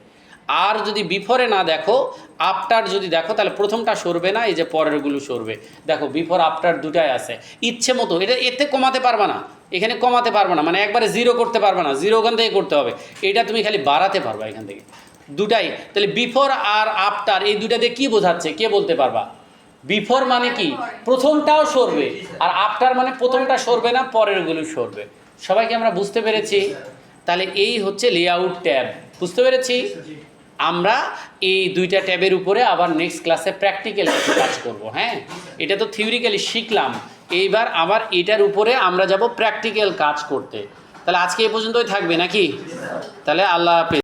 আর যদি বিফোরে না দেখো, আফটার যদি দেখো, তাহলে প্রথমটা সরবে না, এই যে পরেরগুলো সরবে। দেখো, বিফোর আফটার দুটাই আছে। ইচ্ছে মতো এটা এতে কমাতে পারবা না, এখানে কমাতে পারবা না, মানে একবারে জিরো করতে পারবা না, জিরো ওখান থেকে করতে হবে। এটা তুমি খালি বাড়াতে পারবা এখান থেকে, দুটাই। তাহলে বিফোর আর আফটার এই দুটা দিয়ে কী বোঝাচ্ছে, কে বলতে পারবা? বিফোর মানে কি? প্রথমটাও সরবে, আর আফটার মানে প্রথমটা সরবে না, পরেরগুলো সরবে। সবাইকে আমরা বুঝতে পেরেছি? তাহলে এই হচ্ছে লেআউট ট্যাব। বুঝতে পেরেছি? আমরা এই দুইটা ট্যাবের উপরে আবার নেক্সট ক্লাসে প্র্যাকটিক্যাল কাজ করব। হ্যাঁ, এটা তো থিওরিক্যালি শিখলাম, এইবার আবার এটার উপরে আমরা যাব প্র্যাকটিক্যাল কাজ করতে। তাহলে আজকে এই পর্যন্তই থাকবে নাকি? তাহলে আল্লাহ হাফেজ।